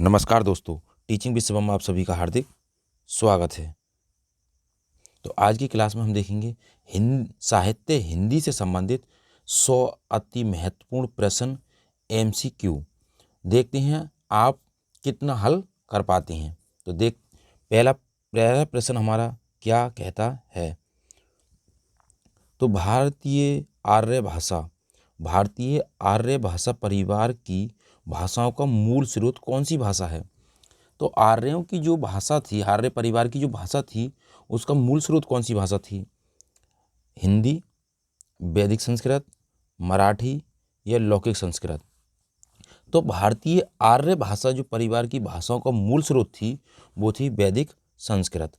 नमस्कार दोस्तों, teaching with Shivam में आप सभी का हार्दिक स्वागत है। तो आज की क्लास में हम देखेंगे साहित्य हिंदी से संबंधित 100 अति महत्वपूर्ण प्रश्न MCQ। देखते हैं आप कितना हल कर पाते हैं। तो पहला प्रश्न हमारा क्या कहता है। तो भारतीय आर्य भाषा परिवार की भाषाओं का मूल स्रोत कौन सी भाषा है। तो आर्यों की जो भाषा थी, आर्य परिवार की जो भाषा थी, उसका मूल स्रोत कौन सी भाषा थी। हिंदी, वैदिक संस्कृत, मराठी या लौकिक संस्कृत। तो भारतीय आर्य भाषा जो परिवार की भाषाओं का मूल स्रोत थी वो थी वैदिक संस्कृत।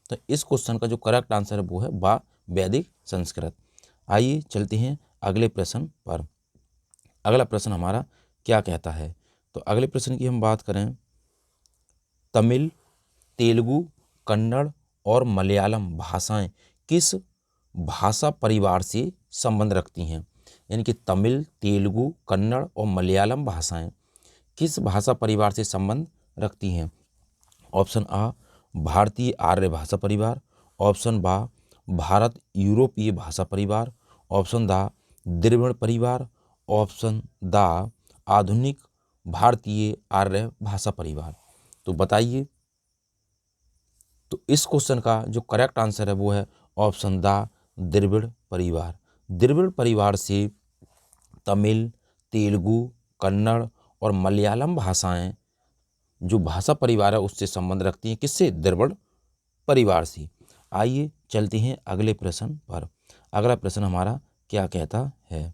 तो इस क्वेश्चन का जो करेक्ट आंसर है वो है वैदिक संस्कृत। आइए चलते हैं अगले प्रश्न पर। अगला प्रश्न हमारा क्या कहता है। तो अगले प्रश्न की हम बात करें, तमिल, तेलुगु, कन्नड़ और मलयालम भाषाएं किस भाषा परिवार से संबंध रखती हैं। यानी कि तमिल, तेलुगु, कन्नड़ और मलयालम भाषाएं किस भाषा परिवार से संबंध रखती हैं। ऑप्शन आ भारतीय आर्य भाषा परिवार, ऑप्शन बा भारत यूरोपीय भाषा परिवार, ऑप्शन दा द्रविड़ परिवार, ऑप्शन दा आधुनिक भारतीय आर्य भाषा परिवार। तो बताइए। तो इस क्वेश्चन का जो करेक्ट आंसर है वो है ऑप्शन दा द्रविड़ परिवार। द्रविड़ परिवार से तमिल, तेलुगु, कन्नड़ और मलयालम भाषाएं जो भाषा परिवार है उससे संबंध रखती हैं। किससे? द्रविड़ परिवार से। आइए चलते हैं अगले प्रश्न पर। अगला प्रश्न हमारा क्या कहता है।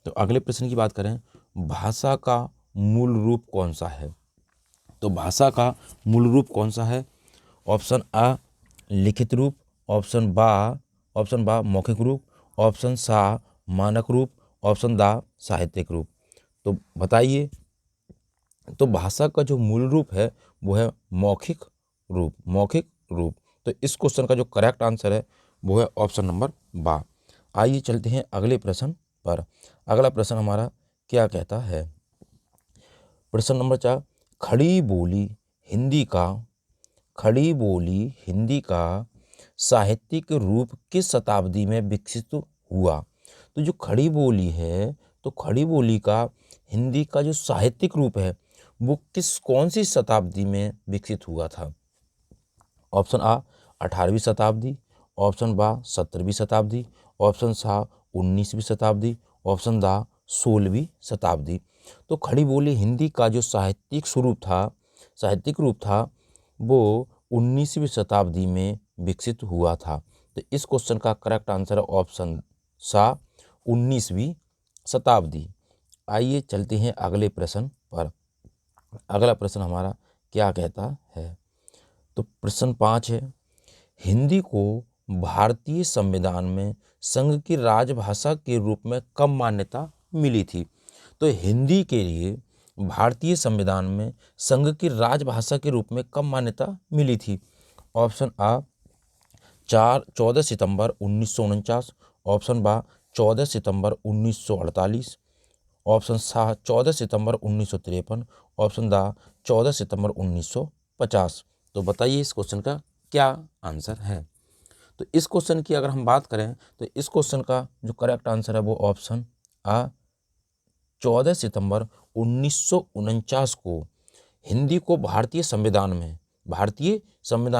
तो अगले प्रश्न की बात करें, भाषा का मूल रूप कौन सा है। तो भाषा का मूल रूप कौन सा है। ऑप्शन आ लिखित रूप, ऑप्शन बा मौखिक रूप, ऑप्शन सा मानक रूप, ऑप्शन दा साहित्यिक रूप। तो बताइए। तो भाषा का जो मूल रूप है वो है मौखिक रूप। तो इस क्वेश्चन का जो करेक्ट आंसर है वो है ऑप्शन नंबर बा। आइए चलते हैं अगले प्रश्न पर। अगला प्रश्न हमारा क्या कहता है। प्रश्न नंबर 4, खड़ी बोली हिंदी का साहित्यिक रूप किस शताब्दी में विकसित हुआ। तो जो खड़ी बोली है, तो खड़ी बोली का हिंदी का जो साहित्यिक रूप है वो कौन सी शताब्दी में विकसित हुआ था। ऑप्शन आ 18वीं शताब्दी, ऑप्शन बा 17वीं शताब्दी, ऑप्शन सा 19वीं शताब्दी, ऑप्शन दा 16वीं शताब्दी। तो खड़ी बोली हिंदी का जो साहित्यिक रूप था वो 19वीं शताब्दी में विकसित हुआ था। तो इस क्वेश्चन का करेक्ट आंसर है ऑप्शन सा 19वीं शताब्दी। आइए चलते हैं अगले प्रश्न पर। अगला प्रश्न हमारा क्या कहता है। तो प्रश्न 5 है, हिंदी को भारतीय संविधान में संघ की राजभाषा के रूप में कब मान्यता मिली थी। तो हिंदी के लिए भारतीय संविधान में संघ की राजभाषा के रूप में कब मान्यता मिली थी। ऑप्शन आ 14 सितंबर 1949, ऑप्शन बा 14 सितंबर 1948, ऑप्शन सा 14 सितंबर 1953, ऑप्शन दा 14 सितंबर 1950। तो बताइए इस क्वेश्चन का क्या आंसर है। तो इस क्वेश्चन की अगर हम बात करें तो इस क्वेश्चन का जो करेक्ट आंसर है वो ऑप्शन आ 14 सितंबर 1949 को हिंदी को भारतीय संविधान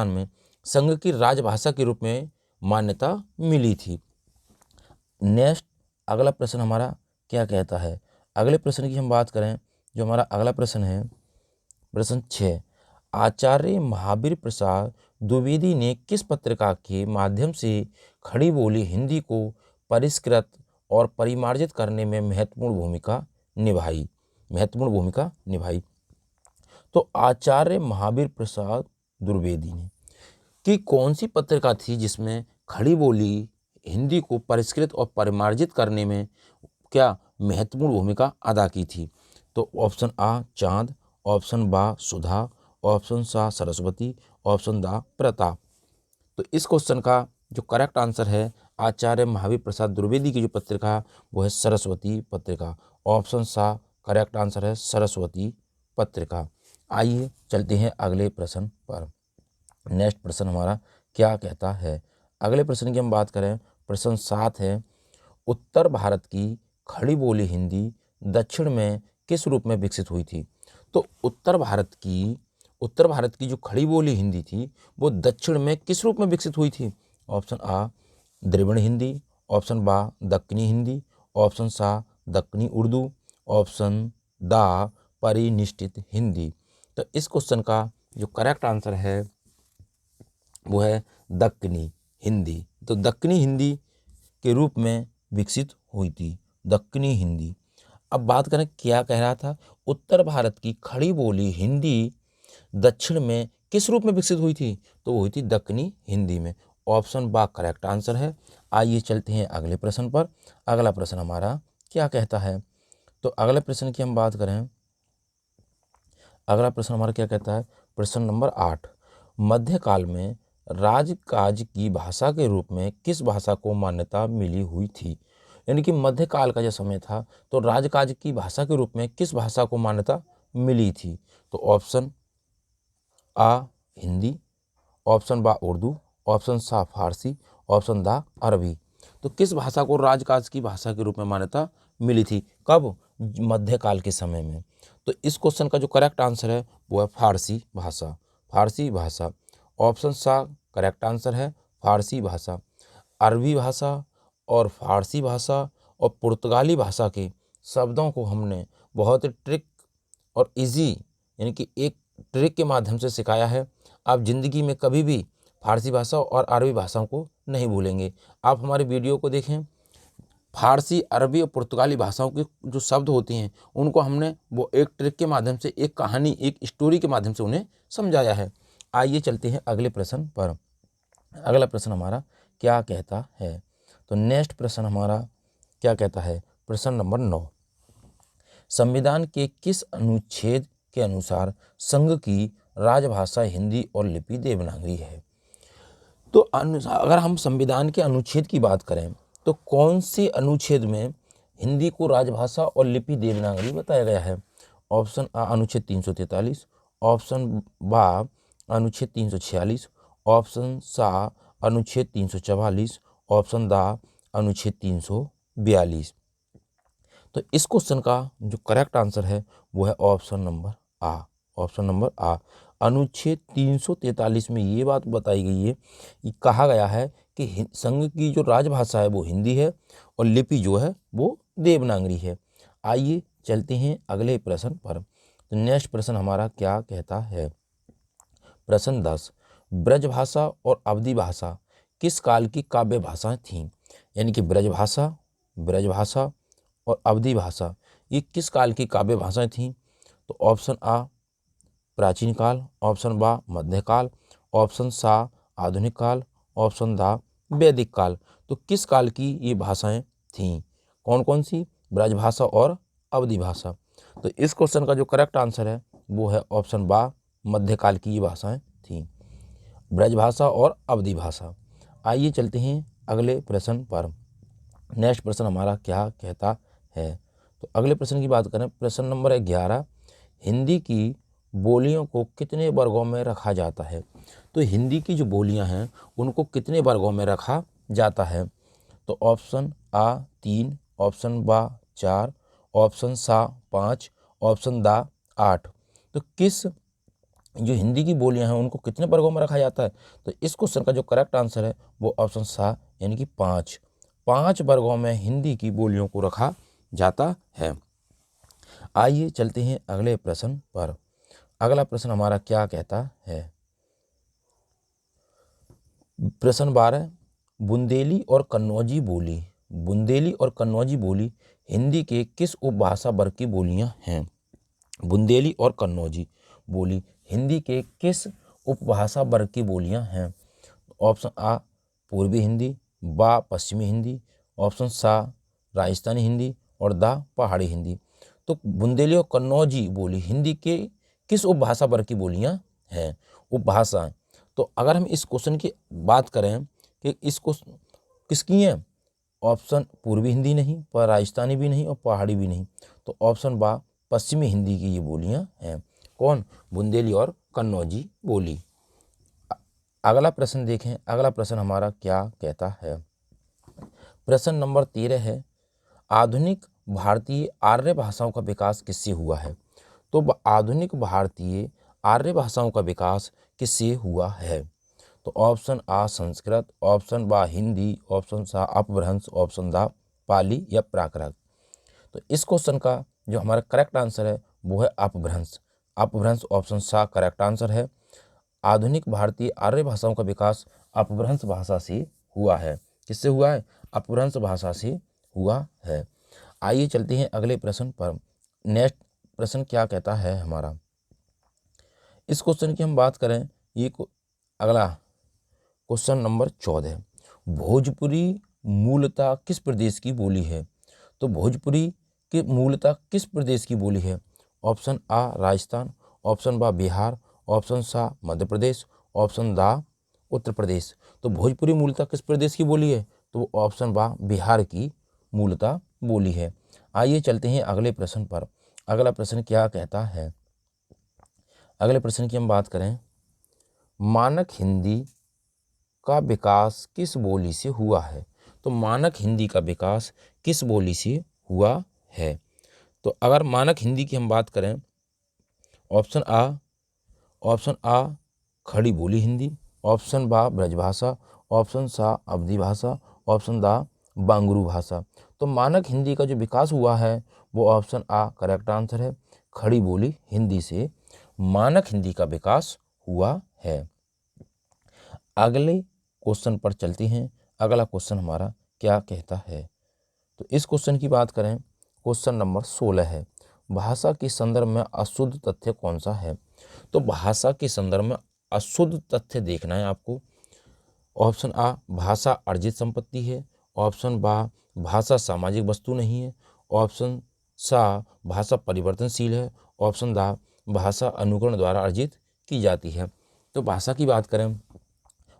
में संघ की राजभाषा के रूप में मान्यता मिली थी। नेक्स्ट अगला प्रश्न हमारा क्या कहता है। अगले प्रश्न की हम बात करें, जो हमारा अगला प्रश्न है प्रश्न 6, आचार्य महावीर प्रसाद द्विवेदी ने किस पत्रिका के माध्यम से खड़ी बोली हिंदी को परिष्कृत और परिमार्जित करने में महत्वपूर्ण भूमिका निभाई। तो आचार्य महावीर प्रसाद द्विवेदी ने कि कौन सी पत्रिका थी जिसमें खड़ी बोली हिंदी को परिष्कृत और परिमार्जित करने में क्या महत्वपूर्ण भूमिका अदा की थी। तो ऑप्शन आ चांद, ऑप्शन बा सुधा, ऑप्शन सा सरस्वती, ऑप्शन दा प्रताप। तो इस क्वेश्चन का जो करेक्ट आंसर है आचार्य महावीर प्रसाद द्विवेदी की जो पत्रिका वो है सरस्वती पत्रिका। ऑप्शन सा करेक्ट आंसर है सरस्वती पत्रिका। आइए चलते हैं अगले प्रश्न पर। नेक्स्ट प्रश्न हमारा क्या कहता है। अगले प्रश्न की हम बात करें, प्रश्न 7 है, उत्तर भारत की खड़ी बोली हिंदी दक्षिण में किस रूप में विकसित हुई थी। तो उत्तर भारत की जो खड़ी बोली हिंदी थी वो दक्षिण में किस रूप में विकसित हुई थी। ऑप्शन आ द्रविड़ हिंदी, ऑप्शन बा दक्कनी हिंदी, ऑप्शन सा दक्कनी उर्दू, ऑप्शन दा परिनिष्ठित हिंदी। तो इस क्वेश्चन का जो करेक्ट आंसर है वो है दक्कनी हिंदी। तो दक्कनी हिंदी के रूप में विकसित हुई थी दक्कनी हिंदी। अब बात करें क्या कह रहा था, उत्तर भारत की खड़ी बोली हिंदी दक्षिण में किस रूप में विकसित हुई थी, तो वो हुई थी दक्कनी हिंदी में। ऑप्शन बा करेक्ट आंसर है। आइए चलते हैं अगले प्रश्न पर। अगला प्रश्न हमारा क्या कहता है। तो अगले प्रश्न की हम बात करें, अगला प्रश्न हमारा क्या कहता है, प्रश्न नंबर 8, मध्यकाल में राजकाज की भाषा के रूप में किस भाषा को मान्यता मिली हुई थी। यानी कि मध्यकाल का जो समय था तो राजकाज की भाषा के रूप में किस भाषा को मान्यता मिली थी। तो ऑप्शन आ हिंदी, ऑप्शन बा उर्दू, ऑप्शन सा फारसी, ऑप्शन दा अरबी। तो किस भाषा को राजकाज की भाषा के रूप में मान्यता मिली थी, कब, मध्यकाल के समय में। तो इस क्वेश्चन का जो करेक्ट आंसर है वो है फारसी भाषा। फारसी भाषा ऑप्शन सा करेक्ट आंसर है, फारसी भाषा। अरबी भाषा और फारसी भाषा और पुर्तगाली भाषा के शब्दों को हमने बहुत ही ट्रिक और इजी यानी कि एक ट्रिक के माध्यम से सिखाया है। आप ज़िंदगी में कभी भी फारसी भाषा और अरबी भाषाओं को नहीं भूलेंगे। आप हमारे वीडियो को देखें, फारसी, अरबी और पुर्तगाली भाषाओं के जो शब्द होते हैं उनको हमने वो एक ट्रिक के माध्यम से, एक कहानी, एक स्टोरी के माध्यम से उन्हें समझाया है। आइए चलते हैं अगले प्रश्न पर। अगला प्रश्न हमारा क्या कहता है। तो नेक्स्ट प्रश्न हमारा क्या कहता है, प्रश्न नंबर 9, संविधान के किस अनुच्छेद के अनुसार संघ की राजभाषा हिंदी और लिपि देवनागरी है। तो अगर हम संविधान के अनुच्छेद की बात करें तो कौन से अनुच्छेद में हिंदी को राजभाषा और लिपि देवनागरी बताया गया है। ऑप्शन आ अनुच्छेद 343, ऑप्शन बा अनुच्छेद 346, ऑप्शन सा अनुच्छेद 344, ऑप्शन दा अनुच्छेद 342। तो इस क्वेश्चन का जो करेक्ट आंसर है वो है ऑप्शन नंबर आ। ऑप्शन नंबर आ, अनुच्छेद 343 में ये बात बताई गई है कि कहा गया है कि संघ की जो राजभाषा है वो हिंदी है और लिपि जो है वो देवनागरी है। आइए चलते हैं अगले प्रश्न पर। तो नेक्स्ट प्रश्न हमारा क्या कहता है, प्रश्न 10, ब्रजभाषा और अवधी भाषा किस काल की काव्य भाषाएं थीं। यानी कि ब्रजभाषा और अवधी भाषा ये किस काल की काव्य भाषाएं थीं। तो ऑप्शन आ प्राचीन काल, ऑप्शन बा मध्यकाल, ऑप्शन सा आधुनिक काल, ऑप्शन दा वैदिक काल। तो किस काल की ये भाषाएं थीं, कौन कौन सी, ब्रजभाषा और अवधी भाषा। तो इस क्वेश्चन का जो करेक्ट आंसर है वो है ऑप्शन बा मध्यकाल की ये भाषाएं थीं, ब्रजभाषा और अवधी भाषा। आइए चलते हैं अगले प्रश्न पर। नेक्स्ट प्रश्न हमारा क्या कहता है। तो अगले प्रश्न की बात करें, प्रश्न नंबर 11, हिंदी की बोलियों को कितने वर्गों में रखा जाता है। तो हिंदी की जो बोलियां हैं उनको कितने वर्गों में रखा जाता है। तो ऑप्शन आ 3, ऑप्शन बा 4, ऑप्शन सा 5, ऑप्शन दा 8। तो किस जो हिंदी की बोलियां हैं उनको कितने वर्गों में रखा जाता है। तो इस क्वेश्चन का जो करेक्ट आंसर है वो ऑप्शन सा यानी कि 5 वर्गों में हिंदी की बोलियों को रखा जाता है। आइए चलते हैं अगले प्रश्न पर। अगला प्रश्न हमारा क्या कहता है, प्रश्न 12, बुंदेली और कन्नौजी बोली हिंदी के किस उपभाषा वर्ग की बोलियां हैं। बुंदेली और कन्नौजी बोली हिंदी के किस उपभाषा वर्ग की बोलियां हैं। ऑप्शन आ पूर्वी हिंदी, बा पश्चिमी हिंदी, ऑप्शन सा राजस्थानी हिंदी और दा पहाड़ी हिंदी। तो बुंदेली और कन्नौजी बोली हिंदी के किस उपभाषा वर्ग की बोलियां हैं, उपभाषा। तो अगर हम इस क्वेश्चन की बात करें कि इसको किसकी हैं, ऑप्शन पूर्वी हिंदी नहीं, पर राजस्थानी भी नहीं और पहाड़ी भी नहीं। तो ऑप्शन बा पश्चिमी हिंदी की ये बोलियां हैं। कौन? बुंदेली और कन्नौजी बोली। अगला प्रश्न देखें, अगला प्रश्न हमारा क्या कहता है। प्रश्न नंबर 13 है, आधुनिक भारतीय आर्य भाषाओं का विकास किससे हुआ है? तो आधुनिक भारतीय आर्य भाषाओं का विकास किससे हुआ है? तो ऑप्शन आ संस्कृत, ऑप्शन बा हिंदी, ऑप्शन सा अपभ्रंश, ऑप्शन दा पाली या प्राकृत। तो इस क्वेश्चन का जो हमारा करेक्ट आंसर है वो है अपभ्रंश। अपभ्रंश ऑप्शन सा करेक्ट आंसर है। आधुनिक भारतीय आर्य भाषाओं का विकास अपभ्रंश भाषा से हुआ है। किससे हुआ है? अपभ्रंश भाषा से हुआ है। आइए चलते हैं अगले प्रश्न पर। नेक्स्ट प्रश्न क्या कहता है हमारा, इस क्वेश्चन की हम बात करें, ये अगला क्वेश्चन नंबर 14, भोजपुरी मूलतः किस प्रदेश की बोली है? तो भोजपुरी की मूलतः किस प्रदेश की बोली है? ऑप्शन आ राजस्थान, ऑप्शन बा बिहार, ऑप्शन सा मध्य प्रदेश, ऑप्शन दा उत्तर प्रदेश। तो भोजपुरी मूलतः किस प्रदेश की बोली है? तो ऑप्शन बा बिहार की मूलतः बोली है। आइए चलते हैं अगले प्रश्न पर। अगला प्रश्न क्या कहता है, अगले प्रश्न की हम बात करें, मानक हिंदी का विकास किस बोली से हुआ है? तो मानक हिंदी का विकास किस बोली से हुआ है? तो अगर मानक हिंदी की हम बात करें, ऑप्शन आ खड़ी बोली हिंदी, ऑप्शन बा ब्रजभाषा, ऑप्शन सा अवधी भाषा, ऑप्शन दा बांगरू भाषा। तो मानक हिंदी का जो विकास हुआ है वो ऑप्शन आ करेक्ट आंसर है, खड़ी बोली हिंदी से मानक हिंदी का विकास हुआ है। अगले क्वेश्चन पर चलते हैं। अगला क्वेश्चन हमारा क्या कहता है, तो इस क्वेश्चन की बात करें, क्वेश्चन नंबर 16 है, भाषा के संदर्भ में अशुद्ध तथ्य कौन सा है? तो भाषा के संदर्भ में अशुद्ध तथ्य देखना है आपको। ऑप्शन आ भाषा अर्जित संपत्ति है, ऑप्शन बा भाषा सामाजिक वस्तु नहीं है, ऑप्शन सा भाषा परिवर्तनशील है, ऑप्शन दा भाषा अनुकरण द्वारा अर्जित की जाती है। तो भाषा की बात करें,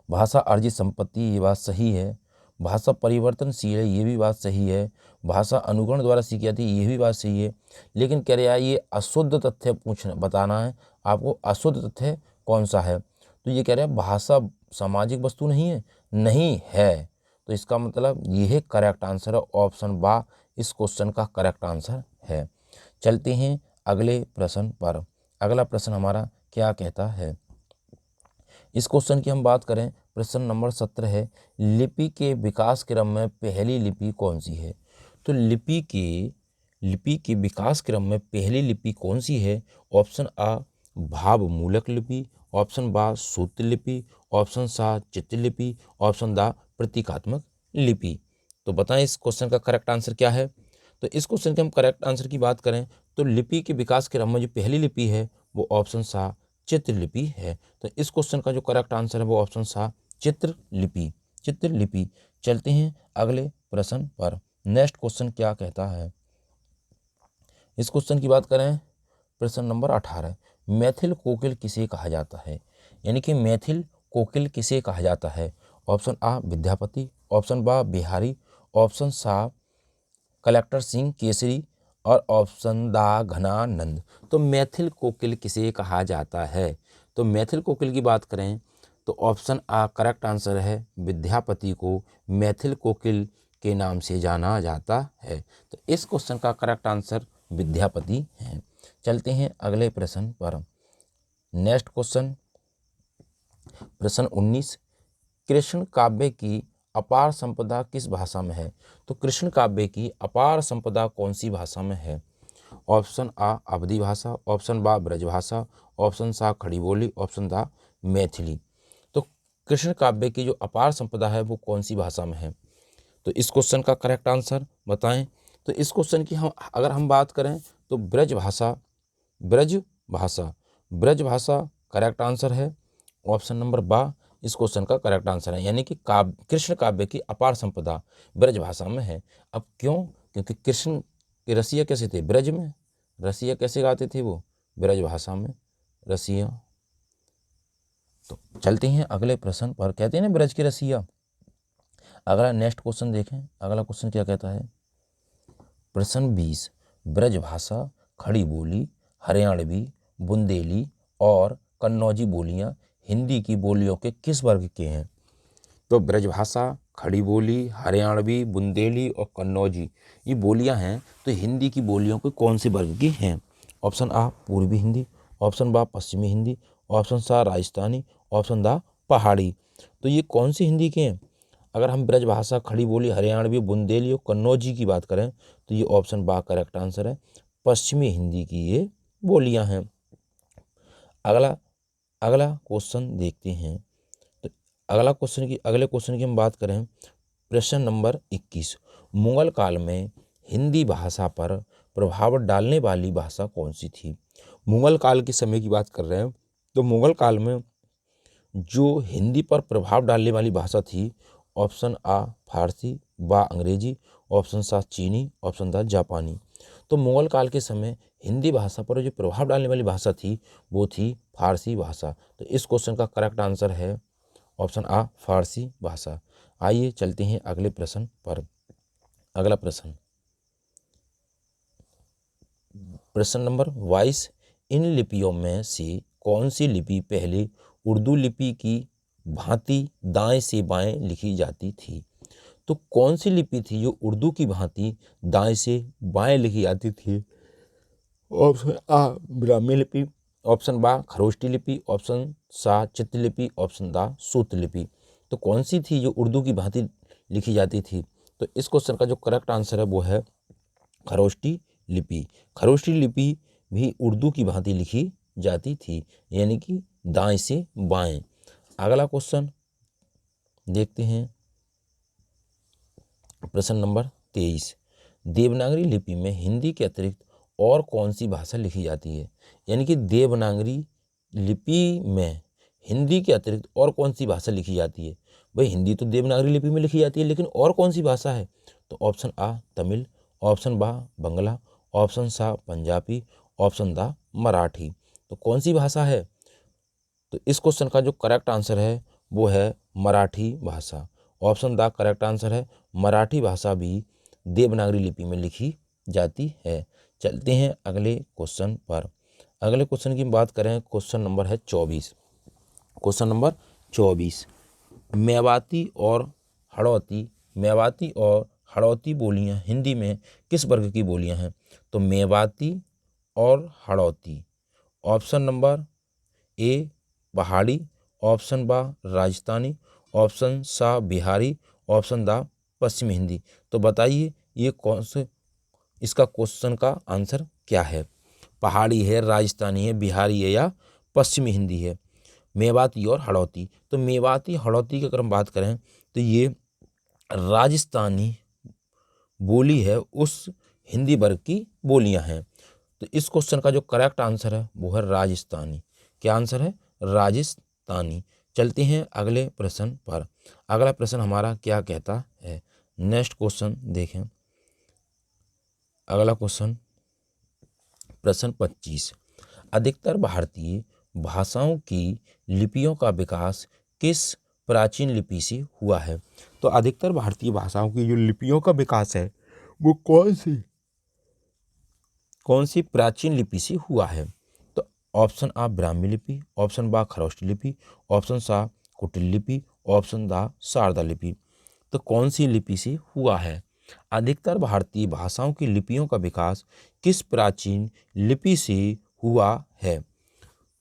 भाषा अर्जित संपत्ति, ये बात सही है। भाषा परिवर्तनशील है, ये भी बात सही है। भाषा अनुकरण द्वारा सीखी जाती है, ये भी बात सही है। लेकिन कह रहा है ये अशुद्ध तथ्य बताना है आपको, अशुद्ध तथ्य कौन सा है? तो ये कह रहा है भाषा सामाजिक वस्तु नहीं है, नहीं है। तो इसका मतलब ये है करेक्ट आंसर है, ऑप्शन बा इस क्वेश्चन का करेक्ट आंसर है। चलते हैं अगले प्रश्न पर। अगला प्रश्न हमारा क्या कहता है, इस क्वेश्चन की हम बात करें, प्रश्न नंबर 17 है, लिपि के विकास क्रम में पहली लिपि कौन सी है? तो लिपि के विकास क्रम में पहली लिपि कौन सी है? ऑप्शन आ भाव मूलक लिपि, ऑप्शन बा सूत्र लिपि, ऑप्शन सा चित्रलिपि, ऑप्शन दा प्रतीकात्मक लिपि। तो बताएं इस क्वेश्चन का करेक्ट आंसर क्या है? तो इस क्वेश्चन के हम करेक्ट आंसर की बात करें तो लिपि के विकास क्रम में जो पहली लिपि है वो ऑप्शन सा चित्रलिपि है। तो इस क्वेश्चन का जो करेक्ट आंसर है वो ऑप्शन सा चित्रलिपि, चित्रलिपि। चलते हैं अगले प्रश्न पर। नेक्स्ट क्वेश्चन क्या कहता है, इस क्वेश्चन की बात करें, प्रश्न नंबर 18, मैथिल कोकिल किसे कहा जाता है? यानी कि मैथिल कोकिल किसे कहा जाता है? ऑप्शन आ विद्यापति, ऑप्शन बा बिहारी, ऑप्शन सा कलेक्टर सिंह केसरी और ऑप्शन दा घनानंद। तो मैथिल कोकिल किसे कहा जाता है? तो मैथिल कोकिल की बात करें तो ऑप्शन आ करेक्ट आंसर है, विद्यापति को मैथिल कोकिल के नाम से जाना जाता है। तो इस क्वेश्चन का करेक्ट आंसर विद्यापति है। चलते हैं अगले प्रश्न पर। नेक्स्ट क्वेश्चन, प्रश्न 19, कृष्ण काव्य की अपार संपदा किस भाषा में है? तो कृष्ण काव्य की अपार संपदा कौन सी भाषा में है? ऑप्शन आ अवधी भाषा, ऑप्शन बा ब्रजभाषा, ऑप्शन सा खड़ी बोली, ऑप्शन दा मैथिली। तो कृष्ण काव्य की जो अपार संपदा है वो कौन सी भाषा में है? तो इस क्वेश्चन का करेक्ट आंसर बताएं। तो इस क्वेश्चन की अगर हम बात करें तो ब्रजभाषा, ब्रजभाषा, ब्रजभाषा करेक्ट आंसर है। ऑप्शन नंबर बा इस क्वेश्चन का करेक्ट आंसर है, यानी कि कृष्ण काव्य की अपार संपदा ब्रजभाषा में है। अब क्यों? क्योंकि कृष्ण के रसिया कैसे थे? ब्रज में। रसिया कैसे गाते थे? वो ब्रजभाषा में रसिया। तो चलते हैं अगले प्रश्न पर। कहते हैं ना ब्रज के रसिया। अगला नेक्स्ट क्वेश्चन देखें, अगला क्वेश्चन क्या कहता है, प्रश्न 20, ब्रजभाषा, खड़ी बोली, हरियाणवी बुंदेली और कन्नौजी बोलियां हिंदी की बोलियों के किस वर्ग के हैं? तो ब्रजभाषा, खड़ी बोली, हरियाणवी, बुंदेली और कन्नौजी ये बोलियां हैं तो हिंदी की बोलियों के कौन से वर्ग की हैं? ऑप्शन आ पूर्वी हिंदी, ऑप्शन बा पश्चिमी हिंदी, ऑप्शन सा राजस्थानी, ऑप्शन दा पहाड़ी। तो ये कौन सी हिंदी के हैं? अगर हम ब्रजभाषा, खड़ी बोली, हरियाणवी, बुंदेली और कन्नौजी की बात करें तो ये ऑप्शन बा करेक्ट आंसर है, पश्चिमी हिंदी की ये बोलियां हैं। अगला अगला क्वेश्चन देखते हैं। तो अगले क्वेश्चन की हम बात करें, प्रश्न नंबर 21, मुगल काल में हिंदी भाषा पर प्रभाव डालने वाली भाषा कौन सी थी? मुगल काल के समय की बात कर रहे हैं तो मुगल काल में जो हिंदी पर प्रभाव डालने वाली भाषा थी, ऑप्शन आ फारसी, बा अंग्रेजी, ऑप्शन सा चीनी, ऑप्शन दा जापानी। तो मुगल काल के समय हिंदी भाषा पर जो प्रभाव डालने वाली भाषा थी वो थी फारसी भाषा। तो इस क्वेश्चन का करेक्ट आंसर है ऑप्शन आ फारसी भाषा। आइए चलते हैं अगले प्रश्न पर। अगला प्रश्न नंबर 22, इन लिपियों में से कौन सी लिपि पहले उर्दू लिपि की भांति दाएं से बाएं लिखी जाती थी? तो कौन सी लिपि थी जो उर्दू की भांति दाएं से बाएं लिखी जाती थी? ऑप्शन आ ब्राह्मी लिपि, ऑप्शन बा खरोष्टी लिपि, ऑप्शन सा चित्रलिपि, ऑप्शन दा सूत्र लिपि। तो कौन सी थी जो उर्दू की भांति लिखी जाती थी? तो इस क्वेश्चन का जो करेक्ट आंसर है वो है खरोष्टी लिपि। खरोष्टी लिपि भी उर्दू की भांति लिखी जाती थी, यानी कि दाएं से बाएं। अगला क्वेश्चन देखते हैं, प्रश्न नंबर 23, देवनागरी लिपि में हिंदी के अतिरिक्त और कौन सी भाषा लिखी जाती है? यानी कि देवनागरी लिपि में हिंदी के अतिरिक्त और कौन सी भाषा लिखी जाती है? भाई हिंदी तो देवनागरी लिपि में लिखी जाती है, लेकिन और कौन सी भाषा है? तो ऑप्शन आ तमिल, ऑप्शन बा बंगला, ऑप्शन सा पंजाबी, ऑप्शन दा मराठी। तो कौन सी भाषा है? तो इस क्वेश्चन का जो करेक्ट आंसर है वो है मराठी भाषा। ऑप्शन दा करेक्ट आंसर है, मराठी भाषा भी देवनागरी लिपि में लिखी जाती है। चलते हैं अगले क्वेश्चन पर। अगले क्वेश्चन की बात करें, क्वेश्चन नंबर है 24। क्वेश्चन नंबर 24, मेवाती और हड़ौती बोलियां हिंदी में किस वर्ग की बोलियां हैं? तो मेवाती और हड़ौती, ऑप्शन नंबर ए पहाड़ी, ऑप्शन बा राजस्थानी, ऑप्शन सा बिहारी, ऑप्शन दा पश्चिमी हिंदी। तो बताइए ये कौन से, इसका क्वेश्चन का आंसर क्या है? पहाड़ी है, राजस्थानी है, बिहारी है या पश्चिमी हिंदी है? मेवाती और हड़ौती। तो मेवाती हड़ौती की अगर हम बात करें तो ये राजस्थानी बोली है, उस हिंदी वर्ग की बोलियां हैं। तो इस क्वेश्चन का जो करेक्ट आंसर है वो है राजस्थानी। क्या आंसर है? राजस्थानी। चलते हैं अगले प्रश्न पर। अगला प्रश्न हमारा क्या कहता है? नेक्स्ट क्वेश्चन देखें। अगला क्वेश्चन प्रश्न 25, अधिकतर भारतीय भाषाओं की लिपियों का विकास किस प्राचीन लिपि से हुआ है? तो अधिकतर भारतीय भाषाओं की जो लिपियों का विकास है वो कौन सी प्राचीन लिपि से हुआ है? तो ऑप्शन आ ब्राह्मी लिपि, ऑप्शन बा खरोष्टी लिपि, ऑप्शन सा कुटिल लिपि, ऑप्शन दा शारदा लिपि। तो कौन सी लिपि से हुआ है? अधिकतर भारतीय भाषाओं की लिपियों का विकास किस प्राचीन लिपि से हुआ है?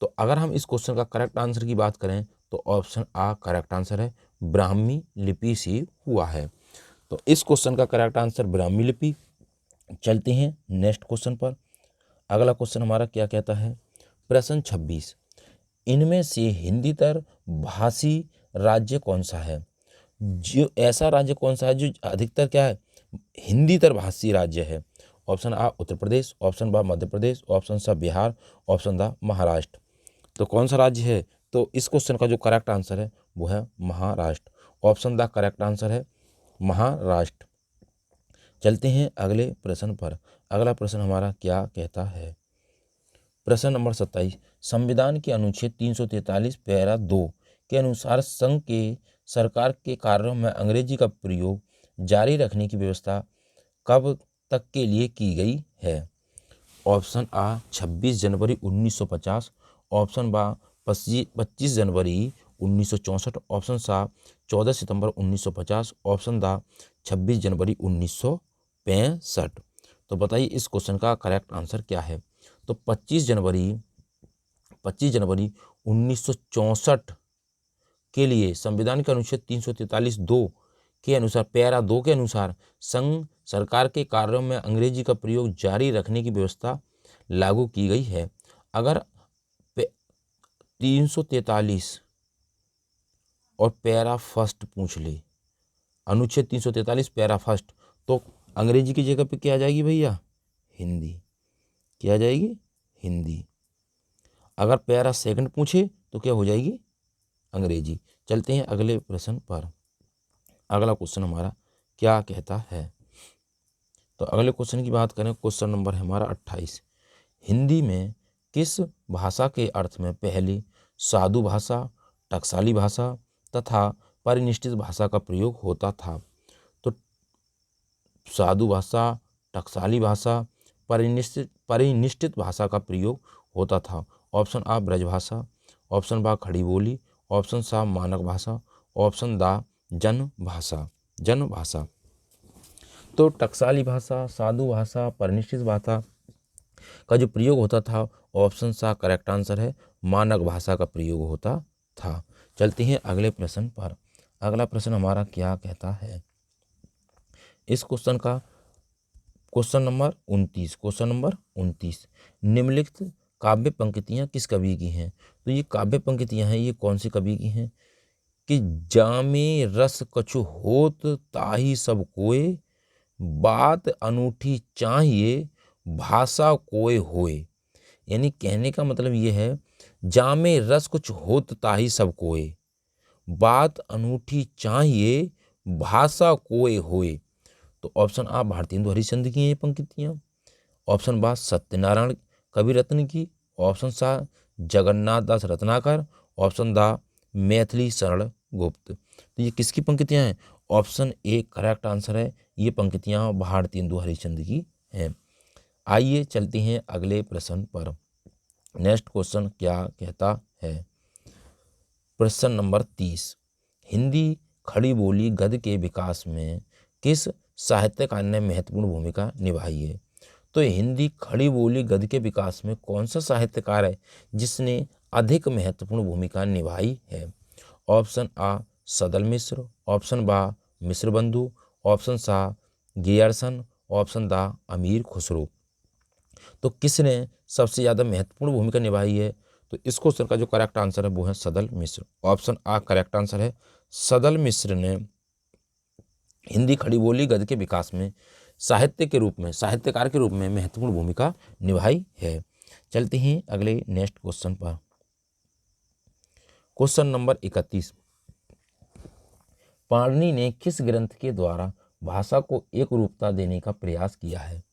तो अगर हम इस क्वेश्चन का करेक्ट आंसर की बात करें तो ऑप्शन आ करेक्ट आंसर है, ब्राह्मी लिपि से हुआ है। तो इस क्वेश्चन का करेक्ट आंसर ब्राह्मी लिपि। चलते हैं नेक्स्ट क्वेश्चन पर। अगला क्वेश्चन हमारा क्या कहता है? प्रश्न 26, इनमें से हिंदीतर भाषी राज्य कौन सा है? जो ऐसा राज्य कौन सा है जो अधिकतर क्या है, हिंदीतर भाषी राज्य है? ऑप्शन आ उत्तर प्रदेश, ऑप्शन बा मध्य प्रदेश, ऑप्शन सा बिहार, ऑप्शन दा महाराष्ट्र। तो कौन सा राज्य है? तो इस क्वेश्चन का जो करेक्ट आंसर है वो है महाराष्ट्र। ऑप्शन दा करेक्ट आंसर है महाराष्ट्र। चलते हैं अगले प्रश्न पर। अगला प्रश्न हमारा क्या कहता है? प्रश्न नंबर 27, संविधान के अनुच्छेद 343 पैरा 2 के अनुसार संघ के सरकार के कार्यों में अंग्रेजी का प्रयोग जारी रखने की व्यवस्था कब तक के लिए की गई है? ऑप्शन आ 26 जनवरी 1950, ऑप्शन बा 25 जनवरी 1964, ऑप्शन सा 14 सितंबर 1950, ऑप्शन दा 26 जनवरी 1965। तो बताइए इस क्वेश्चन का करेक्ट आंसर क्या है। तो 25 जनवरी 1964 के लिए संविधान के अनुच्छेद 343(2) के अनुसार, पैरा 2 के अनुसार संघ सरकार के कार्यों में अंग्रेजी का प्रयोग जारी रखने की व्यवस्था लागू की गई है। अगर 343 और पैरा फर्स्ट पूछ ले, अनुच्छेद 343 पैरा फर्स्ट, तो अंग्रेजी की जगह पे क्या आ जाएगी भैया, हिंदी। क्या आ जाएगी, हिंदी। अगर पैरा सेकंड पूछे तो क्या हो जाएगी, अंग्रेजी। चलते हैं अगले प्रश्न पर। अगला क्वेश्चन हमारा क्या कहता है। तो अगले क्वेश्चन की बात करें, क्वेश्चन नंबर है हमारा 28। हिंदी में किस भाषा के अर्थ में पहली साधु भाषा, टकसाली भाषा तथा परिनिष्ठित भाषा का प्रयोग होता था। तो साधु भाषा, टकसाली भाषा, परिनिष्ठित भाषा का प्रयोग होता था। ऑप्शन आ ब्रजभाषा, ऑप्शन बा खड़ी बोली, ऑप्शन सा मानक भाषा, ऑप्शन दा जन भाषा। तो टकसाली भाषा, साधु भाषा, परिनिष्ठित भाषा का जो प्रयोग होता था, ऑप्शन सा करेक्ट आंसर है, मानक भाषा का प्रयोग होता था। चलते हैं अगले प्रश्न पर। अगला प्रश्न हमारा क्या कहता है। इस क्वेश्चन का क्वेश्चन नंबर 29, निम्नलिखित काव्य पंक्तियाँ किस कवि की हैं। तो ये काव्य पंक्तियाँ हैं, ये कौन सी कवि की हैं कि जामे रस कछु होत ताही सब कोय, बात अनूठी चाहिए भाषा कोय होए। यानी कहने का मतलब ये है, जामे रस कुछ होत ताही सब कोय, बात अनूठी चाहिए भाषा कोय होए। तो ऑप्शन आ भारतेंदु हरिश्चंद्र की ये पंक्तियाँ, ऑप्शन बा सत्यनारायण कविरत्न की, ऑप्शन सा जगन्नाथ दास रत्नाकर, ऑप्शन दा मैथिली शरण गुप्त। तो ये किसकी पंक्तियाँ हैं, ऑप्शन ए करेक्ट आंसर है, ये पंक्तियाँ भारतेंदु हरिश्चंद्र की हैं। आइए चलते हैं अगले प्रश्न पर। नेक्स्ट क्वेश्चन क्या कहता है। प्रश्न नंबर 30, हिंदी खड़ी बोली गद्य के विकास में किस साहित्यकार ने महत्वपूर्ण भूमिका निभाई है। तो हिंदी खड़ी बोली गद्य के विकास में कौन सा साहित्यकार है जिसने अधिक महत्वपूर्ण भूमिका निभाई है। ऑप्शन आ सदल मिश्र, ऑप्शन बा मिश्र बंधु, ऑप्शन सा गियर्सन, ऑप्शन दा अमीर खुसरो। तो किसने सबसे ज़्यादा महत्वपूर्ण भूमिका निभाई है। तो इस क्वेश्चन का जो करेक्ट आंसर है वो है सदल मिश्र। ऑप्शन आ करेक्ट आंसर है, सदल मिश्र ने हिंदी खड़ी बोली गद्य के विकास में साहित्यकार के रूप में महत्वपूर्ण भूमिका निभाई है। चलते हैं अगले नेक्स्ट क्वेश्चन पर। क्वेश्चन नंबर 31, पाणिनि ने किस ग्रंथ के द्वारा भाषा को एक रूपता देने का प्रयास किया है।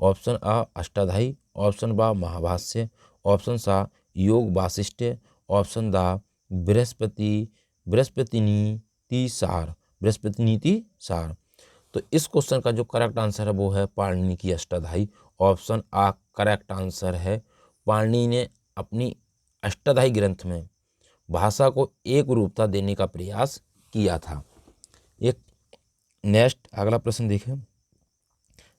ऑप्शन आ अष्टाध्यायी, ऑप्शन बा महाभाष्य, ऑप्शन सा योग वासिष्ठ, ऑप्शन दा बृहस्पति सार। तो इस क्वेश्चन का जो करेक्ट आंसर है वो है पाणिनि की अष्टाध्यायी। ऑप्शन आ करेक्ट आंसर है, पाणिनि ने अपनी अष्टाध्यायी ग्रंथ में भाषा को एक रूपता देने का प्रयास किया था। एक नेक्स्ट अगला प्रश्न देखें।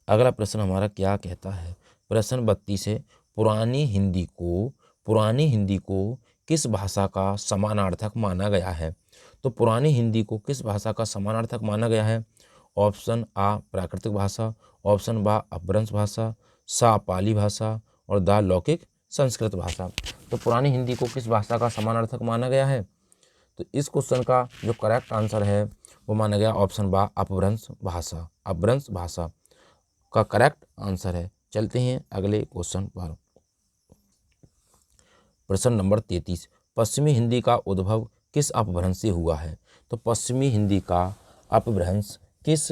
अगला प्रश्न हमारा क्या कहता है। प्रश्न 32 है, पुरानी हिंदी को किस भाषा का समानार्थक माना गया है। तो पुरानी हिंदी को किस भाषा का समानार्थक माना गया है। ऑप्शन आ प्राकृतिक भाषा, ऑप्शन बा अपभ्रंश भाषा, सा पाली भाषा और दा लौकिक संस्कृत भाषा। तो पुरानी हिंदी को किस भाषा का समानार्थक माना गया है। तो इस क्वेश्चन का जो करेक्ट आंसर है वो माना गया ऑप्शन बा अपभ्रंश भाषा का करेक्ट आंसर है। चलते हैं अगले क्वेश्चन पर। प्रश्न नंबर 33, पश्चिमी हिंदी का उद्भव किस अपभ्रंश से हुआ है। तो पश्चिमी हिंदी का अपभ्रंश किस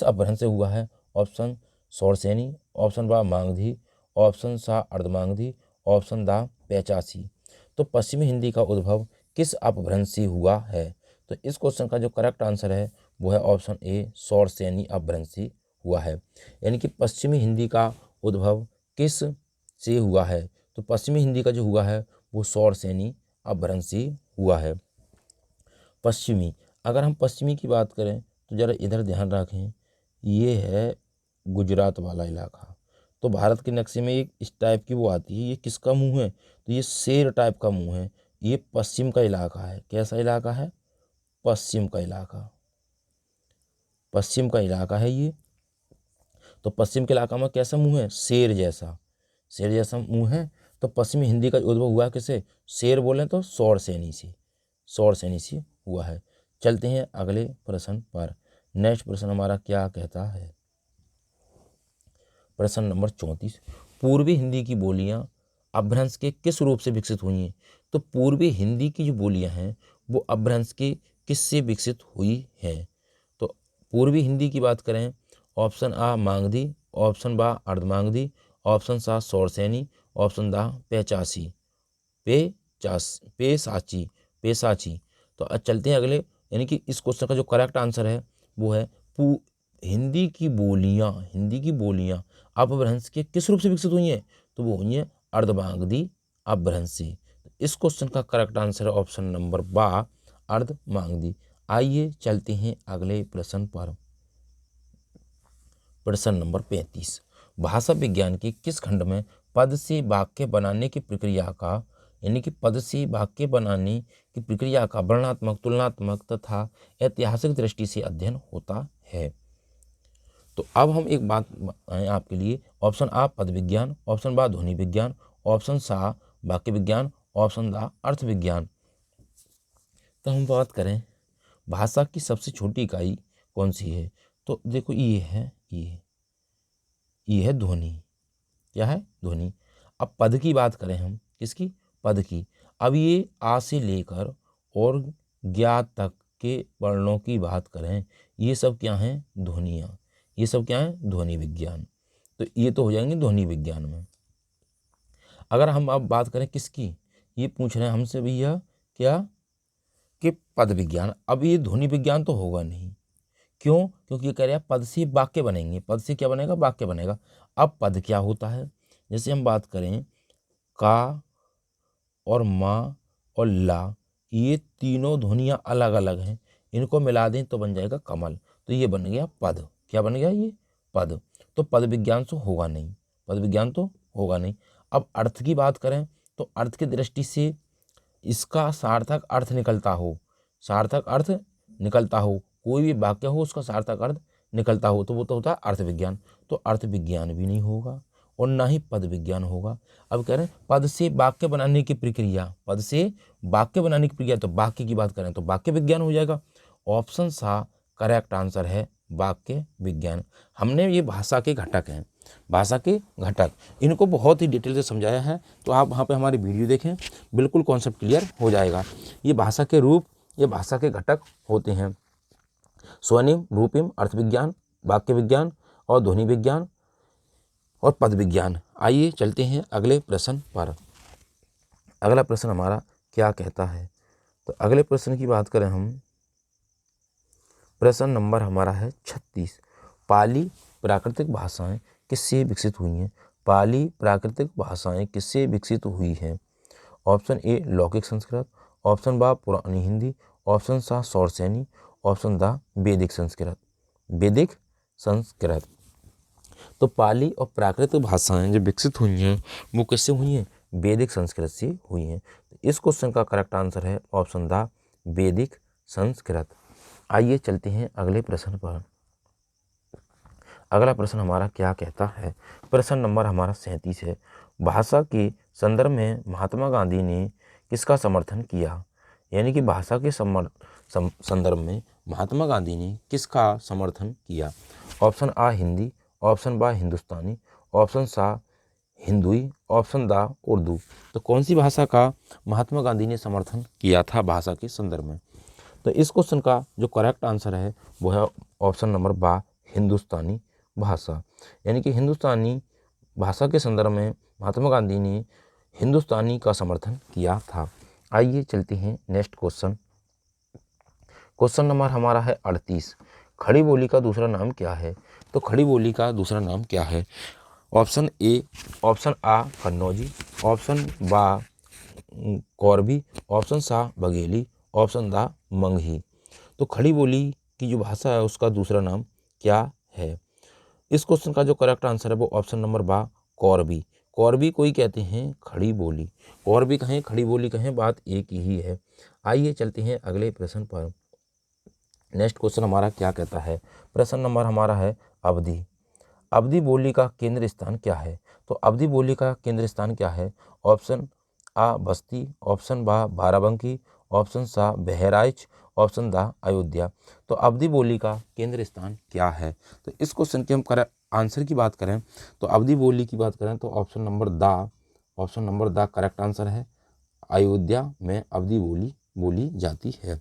अपभ्रंश से हुआ है। ऑप्शन शौरसेनी, ऑप्शन बा मागधी, ऑप्शन सा अर्धमागधी, ऑप्शन दा पैचासी। तो पश्चिमी हिंदी का उद्भव किस अपभ्रंश से हुआ है। तो इस क्वेश्चन का जो करेक्ट आंसर है वो है ऑप्शन ए शौरसेनी अपभ्रंश से हुआ है। यानी कि पश्चिमी हिंदी का उद्भव किस से हुआ है? तो पश्चिमी हिंदी का जो हुआ है वो शौरसेनी अपभ्रंश से हुआ है। पश्चिमी, अगर हम पश्चिमी की बात करें तो ज़रा इधर ध्यान रखें, ये है गुजरात वाला इलाका। तो भारत के नक्शे में एक इस टाइप की वो आती है, ये किसका मुंह है? तो ये शेर टाइप का मुंह है। ये पश्चिम का इलाका है। कैसा इलाका है? पश्चिम का इलाका, पश्चिम का इलाका है ये। तो पश्चिम के इलाका में कैसा मुंह है? शेर जैसा, शेर जैसा मुंह है। तो पश्चिमी हिंदी का उद्भव हुआ किसे? शेर बोलें तो शौरसेनी से, शौरसेनी से हुआ है। चलते हैं अगले प्रश्न पर। नेक्स्ट प्रश्न हमारा क्या कहता है? प्रश्न नंबर 34, पूर्वी हिंदी की बोलियां अपभ्रंश के किस रूप से विकसित हुई हैं? तो पूर्वी हिंदी की जो बोलियां हैं वो अपभ्रंश के किससे विकसित हुई हैं? तो पूर्वी हिंदी की बात करें, ऑप्शन आ मागधी, ऑप्शन बा अर्धमागधी, ऑप्शन सा शौरसेनी, ऑप्शन दा पेचासी, पेसाची, पेसाची। तो आज चलते हैं अगले, यानी कि इस क्वेश्चन का जो करेक्ट आंसर है वो है हिंदी की बोलियां अपभ्रंश के किस रूप से विकसित हुई हैं? तो वो हुई हैं अर्धमागधी अपभ्रंश से। इस क्वेश्चन का करेक्ट आंसर है ऑप्शन नंबर बा अर्धमागधी। आइए चलते हैं अगले प्रश्न पर। प्रश्न नंबर 35, भाषा विज्ञान के किस खंड में पद से वाक्य बनाने की प्रक्रिया का, यानी कि पद से वाक्य बनाने की प्रक्रिया का वर्णनात्मक, तुलनात्मक तथा ऐतिहासिक दृष्टि से अध्ययन होता है? तो अब हम एक बात आए आपके लिए, ऑप्शन आ पद विज्ञान, ऑप्शन बा ध्वनि विज्ञान, ऑप्शन सा वाक्य विज्ञान, ऑप्शन दा अर्थ विज्ञान। तो हम बात करें भाषा की सबसे छोटी इकाई कौन सी है? तो देखो ये है, ये है ध्वनि। क्या है? ध्वनि। अब पद की बात करें हम, किसकी? पद की। अब ये आ से लेकर और ज्ञा तक के वर्णों की बात करें, ये सब क्या हैं? ध्वनियाँ। ये सब क्या है? ध्वनि विज्ञान। तो ये तो हो जाएंगे ध्वनि विज्ञान में। अगर हम अब बात करें किसकी, ये पूछ रहे हैं हमसे भैया क्या, कि पद विज्ञान। अब ये ध्वनि विज्ञान तो होगा नहीं। क्यों? क्योंकि ये कह रहे हैं पद से वाक्य बनेंगे। पद से क्या बनेगा? वाक्य बनेगा। अब पद क्या होता है? जैसे हम बात करें का और माँ और ला, ये तीनों ध्वनियाँ अलग अलग हैं, इनको मिला दें तो बन जाएगा कमल। तो ये बन गया पद। क्या बन गया? ये पद। तो पद विज्ञान तो होगा नहीं, पद विज्ञान तो होगा नहीं। अब अर्थ की बात करें तो अर्थ की दृष्टि से इसका सार्थक अर्थ निकलता हो, सार्थक अर्थ निकलता हो, कोई भी वाक्य हो उसका सार्थक अर्थ निकलता हो, तो वो तो होता है अर्थ विज्ञान। तो अर्थ विज्ञान भी नहीं होगा और ना ही पद विज्ञान होगा। अब कह रहे हैं पद से वाक्य बनाने की प्रक्रिया, पद से वाक्य बनाने की प्रक्रिया, तो वाक्य की बात करें तो वाक्य विज्ञान हो जाएगा। ऑप्शन सा करेक्ट आंसर है वाक्य विज्ञान। हमने ये भाषा के घटक हैं, भाषा के घटक, इनको बहुत ही डिटेल से समझाया है। तो आप वहाँ पे हमारी वीडियो देखें, बिल्कुल कॉन्सेप्ट क्लियर हो जाएगा। ये भाषा के रूप, ये भाषा के घटक होते हैं स्वनिम, रूपिम, अर्थ विज्ञान, वाक्य विज्ञान और ध्वनि विज्ञान और पद विज्ञान। आइए चलते हैं अगले प्रश्न पर। अगला प्रश्न हमारा क्या कहता है? तो अगले प्रश्न की बात करें हम, प्रश्न नंबर हमारा है 36, पाली प्राकृतिक भाषाएं किससे विकसित हुई हैं? पाली प्राकृतिक भाषाएं किससे विकसित हुई हैं? ऑप्शन ए लौकिक संस्कृत, ऑप्शन बा पुरानी हिंदी, ऑप्शन सा शौरसेनी, ऑप्शन दा वैदिक संस्कृत, वैदिक संस्कृत। तो पाली और प्राकृतिक भाषाएं जो विकसित हुई हैं वो किससे हुई हैं? वैदिक संस्कृत से हुई हैं। तो इस क्वेश्चन का करेक्ट आंसर है ऑप्शन दा वैदिक संस्कृत। आइए चलते हैं अगले प्रश्न पर। अगला प्रश्न हमारा क्या कहता है? प्रश्न नंबर हमारा 37 है, भाषा के संदर्भ में महात्मा गांधी ने किसका समर्थन किया? यानी कि भाषा के संदर्भ में महात्मा गांधी ने किसका समर्थन किया? ऑप्शन आ हिंदी, ऑप्शन बा हिंदुस्तानी, ऑप्शन सा हिंदुई, ऑप्शन दा उर्दू। तो कौन सी भाषा का महात्मा गांधी ने समर्थन किया था भाषा के संदर्भ में? तो इस क्वेश्चन का जो करेक्ट आंसर है वो है ऑप्शन नंबर बा हिंदुस्तानी भाषा। यानी कि हिंदुस्तानी भाषा के संदर्भ में महात्मा गांधी ने हिंदुस्तानी का समर्थन किया था। आइए चलते हैं नेक्स्ट क्वेश्चन। क्वेश्चन नंबर हमारा है 38, खड़ी बोली का दूसरा नाम क्या है? तो खड़ी बोली का दूसरा नाम क्या है? ऑप्शन ए, ऑप्शन आ कन्नौजी, ऑप्शन बा कौरवी, ऑप्शन सा बघेली, ऑप्शन दा मंगही। तो खड़ी बोली की जो भाषा है उसका दूसरा नाम क्या है? इस क्वेश्चन का जो करेक्ट आंसर है वो ऑप्शन नंबर बा कौरवी। कौरवी को ही कहते हैं खड़ी बोली। कौरवी कहें खड़ी बोली कहें बात एक ही है। आइए चलते हैं अगले प्रश्न पर। नेक्स्ट क्वेश्चन हमारा क्या कहता है? प्रश्न नंबर हमारा है अवधि। अवधि बोली का केंद्र स्थान क्या है? तो अवधि बोली का केंद्र स्थान क्या है? ऑप्शन आ बस्ती, ऑप्शन बा बाराबंकी, ऑप्शन सा बहराइच, ऑप्शन दा अयोध्या। तो अवधि बोली का केंद्र स्थान क्या है? तो इस क्वेश्चन के हम आंसर की बात करें तो अवधि बोली की बात करें तो ऑप्शन नंबर दा करेक्ट आंसर है। अयोध्या में अवधि बोली बोली जाती है।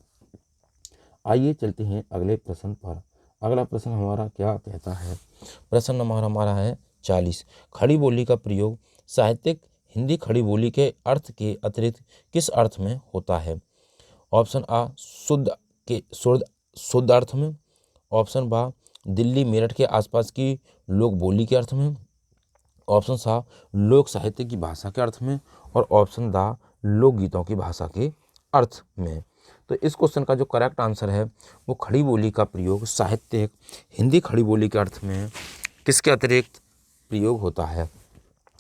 आइए चलते हैं अगले प्रश्न पर। अगला प्रश्न हमारा क्या कहता है? प्रश्न नंबर हमारा है 40। खड़ी बोली का प्रयोग साहित्यिक हिंदी खड़ी बोली के अर्थ के अतिरिक्त किस अर्थ में होता है? ऑप्शन आ शुद्ध अर्थ में, ऑप्शन बा दिल्ली मेरठ के आसपास की लोक बोली के अर्थ में, ऑप्शन सा लोक साहित्य की भाषा के अर्थ में, और ऑप्शन दा लोकगीतों की भाषा के अर्थ में। तो इस क्वेश्चन का जो करेक्ट आंसर है वो खड़ी बोली का प्रयोग साहित्यिक हिंदी खड़ी बोली के अर्थ में किसके अतिरिक्त प्रयोग होता है?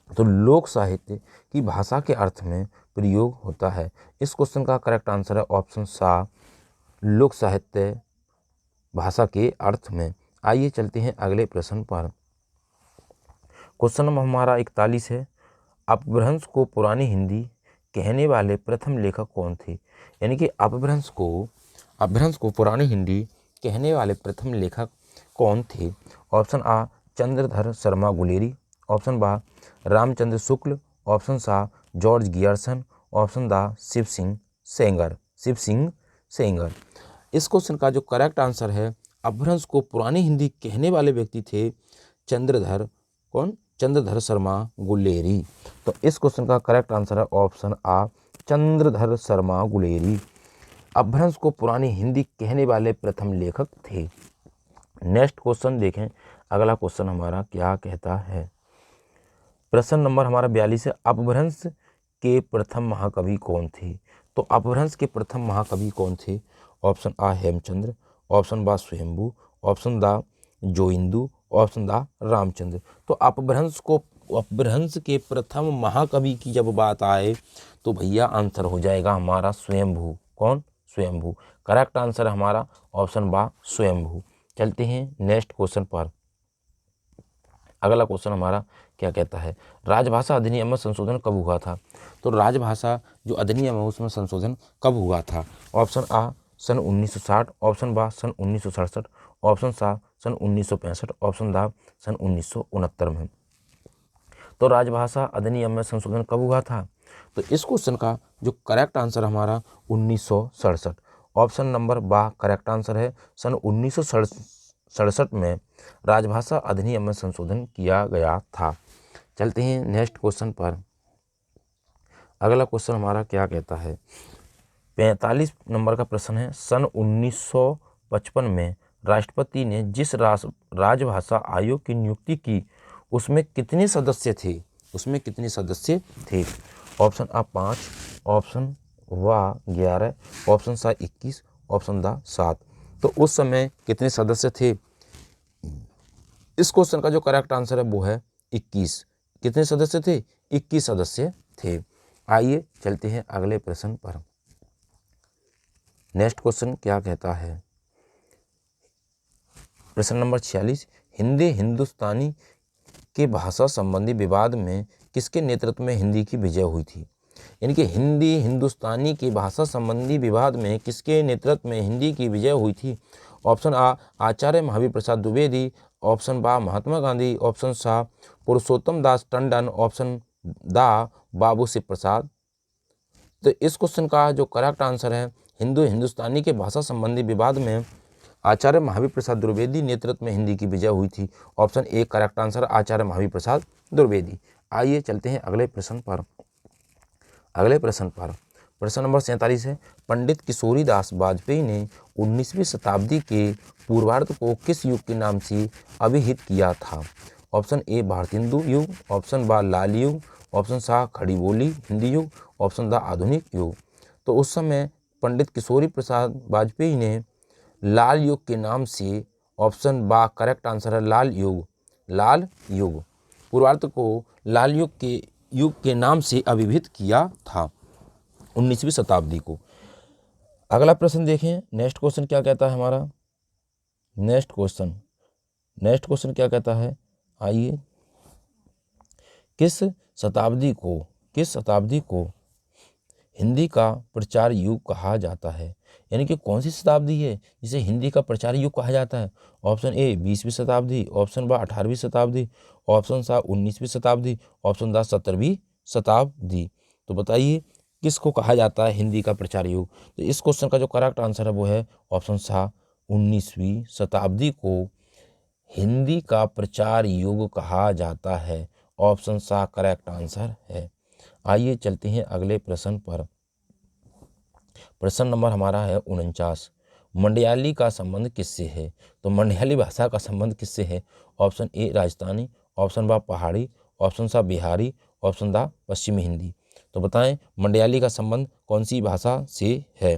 तो लोक साहित्य की भाषा के अर्थ में प्रयोग होता है। इस क्वेश्चन का करेक्ट आंसर है ऑप्शन सा लोक साहित्य भाषा के अर्थ में। आइए चलते हैं अगले प्रश्न पर। क्वेश्चन नंबर हमारा 41 है। अपभ्रंश को पुरानी हिंदी कहने वाले प्रथम लेखक कौन थे? यानी कि अपभ्रंश को पुरानी हिंदी कहने वाले प्रथम लेखक कौन थे? ऑप्शन आ चंद्रधर शर्मा गुलेरी, ऑप्शन बा रामचंद्र शुक्ल, ऑप्शन सा जॉर्ज गियर्सन, ऑप्शन दा शिव सिंह सेंगर। इस क्वेश्चन का जो करेक्ट आंसर है अपभ्रंश को पुरानी हिंदी कहने वाले व्यक्ति थे चंद्रधर शर्मा गुलेरी। तो इस क्वेश्चन का करेक्ट आंसर है ऑप्शन आ चंद्रधर शर्मा गुलेरी अपभ्रंश को पुरानी हिंदी कहने वाले प्रथम लेखक थे। नेक्स्ट क्वेश्चन देखें। अगला क्वेश्चन हमारा क्या कहता है? प्रश्न नंबर हमारा 42 है। अपभ्रंश के प्रथम महाकवि कौन थे? तो अपभ्रंश के प्रथम महाकवि कौन थे? ऑप्शन आ हेमचंद्र, ऑप्शन बा स्वयंभू, ऑप्शन दा जोइंदू, ऑप्शन दा रामचंद्र। तो अपभ्रंश के प्रथम महाकवि की जब बात आए तो भैया आंसर हो जाएगा हमारा स्वयंभू। कौन? स्वयंभू। करेक्ट आंसर हमारा ऑप्शन बा स्वयंभू। चलते हैं नेक्स्ट क्वेश्चन पर। अगला क्वेश्चन हमारा क्या कहता है? राजभाषा अधिनियम में संशोधन कब हुआ था? तो राजभाषा जो अधिनियम है उसमें संशोधन कब हुआ था? ऑप्शन आ सन 1960, ऑप्शन बा सन 1967, ऑप्शन सा सन 1965, ऑप्शन दा सन 1969 में। तो राजभाषा अधिनियम में संशोधन कब हुआ था? तो इस क्वेश्चन का जो करेक्ट आंसर हमारा 1967। ऑप्शन नंबर बा करेक्ट आंसर है। सन 1967 में राजभाषा अधिनियम में संशोधन किया गया था। चलते हैं नेक्स्ट क्वेश्चन पर। अगला क्वेश्चन हमारा क्या कहता है? 45 नंबर का प्रश्न है। सन 1955 में राष्ट्रपति ने जिस राजभाषा आयोग की नियुक्ति की उसमें कितने सदस्य थे? ऑप्शन आ 5, ऑप्शन वा 11, ऑप्शन सा 21, ऑप्शन दा 7। तो उस समय कितने सदस्य थे? इस क्वेश्चन का जो करेक्ट आंसर है वो है 21। कितने सदस्य थे? 21 सदस्य थे। आइए चलते हैं अगले प्रश्न पर। नेक्स्ट क्वेश्चन क्या कहता है? प्रश्न नंबर 46। हिंदी हिंदुस्तानी के भाषा संबंधी विवाद में किसके नेतृत्व में हिंदी की विजय हुई थी? यानी कि हिंदी हिंदुस्तानी की भाषा संबंधी विवाद में किसके नेतृत्व में हिंदी की विजय हुई थी? ऑप्शन आ आचार्य महावीर प्रसाद द्विवेदी, ऑप्शन बा महात्मा गांधी, ऑप्शन सा पुरुषोत्तम दास टंडन, ऑप्शन दा बाबू शिव प्रसाद। तो इस क्वेश्चन का जो करेक्ट आंसर है हिंदू हिंदुस्तानी के भाषा संबंधी विवाद में आचार्य महावीर प्रसाद द्विवेदी नेतृत्व में हिंदी की विजय हुई थी। ऑप्शन ए करेक्ट आंसर आचार्य महावीर प्रसाद द्विवेदी। आइए चलते हैं अगले प्रश्न पर। प्रश्न नंबर 47 है। पंडित किशोरीदास वाजपेयी ने 19वीं शताब्दी के पूर्वार्ध को किस युग के नाम से अभिहित किया था? ऑप्शन ए भारतीय हिंदू युग, ऑप्शन बा लाल युग, ऑप्शन सा खड़ी बोली हिंदी युग, ऑप्शन द आधुनिक युग। तो उस समय पंडित किशोरी प्रसाद वाजपेयी ने लाल युग के नाम से, ऑप्शन बा करेक्ट आंसर है लाल युग, लाल युग पूर्वार्ध को लाल युग के नाम से अभिहित किया था 19वीं शताब्दी को। अगला प्रश्न देखें, नेक्स्ट क्वेश्चन क्या कहता है हमारा, नेक्स्ट क्वेश्चन क्या कहता है, आइए, किस शताब्दी को हिंदी का प्रचार युग कहा जाता है, यानी कि कौन सी शताब्दी है जिसे हिंदी का प्रचार युग कहा जाता है। ऑप्शन ए 20वीं शताब्दी, ऑप्शन बा 18वीं शताब्दी, ऑप्शन सा 19वीं शताब्दी, ऑप्शन दा 17वीं शताब्दी। तो बताइए किसको कहा जाता है हिंदी का प्रचार युग। तो इस क्वेश्चन का जो करेक्ट आंसर है वो है ऑप्शन सा 19वीं शताब्दी को हिंदी का प्रचार युग कहा जाता है, ऑप्शन सा करेक्ट आंसर है। आइए चलते हैं अगले प्रश्न पर। प्रश्न नंबर हमारा है 49, मंडयाली का संबंध किससे है। तो मंडयाली भाषा का संबंध किससे है। ऑप्शन ए राजस्थानी, ऑप्शन बा पहाड़ी, ऑप्शन सा बिहारी, ऑप्शन दा पश्चिमी हिंदी। तो बताएं मंडयाली का संबंध कौन सी भाषा से है।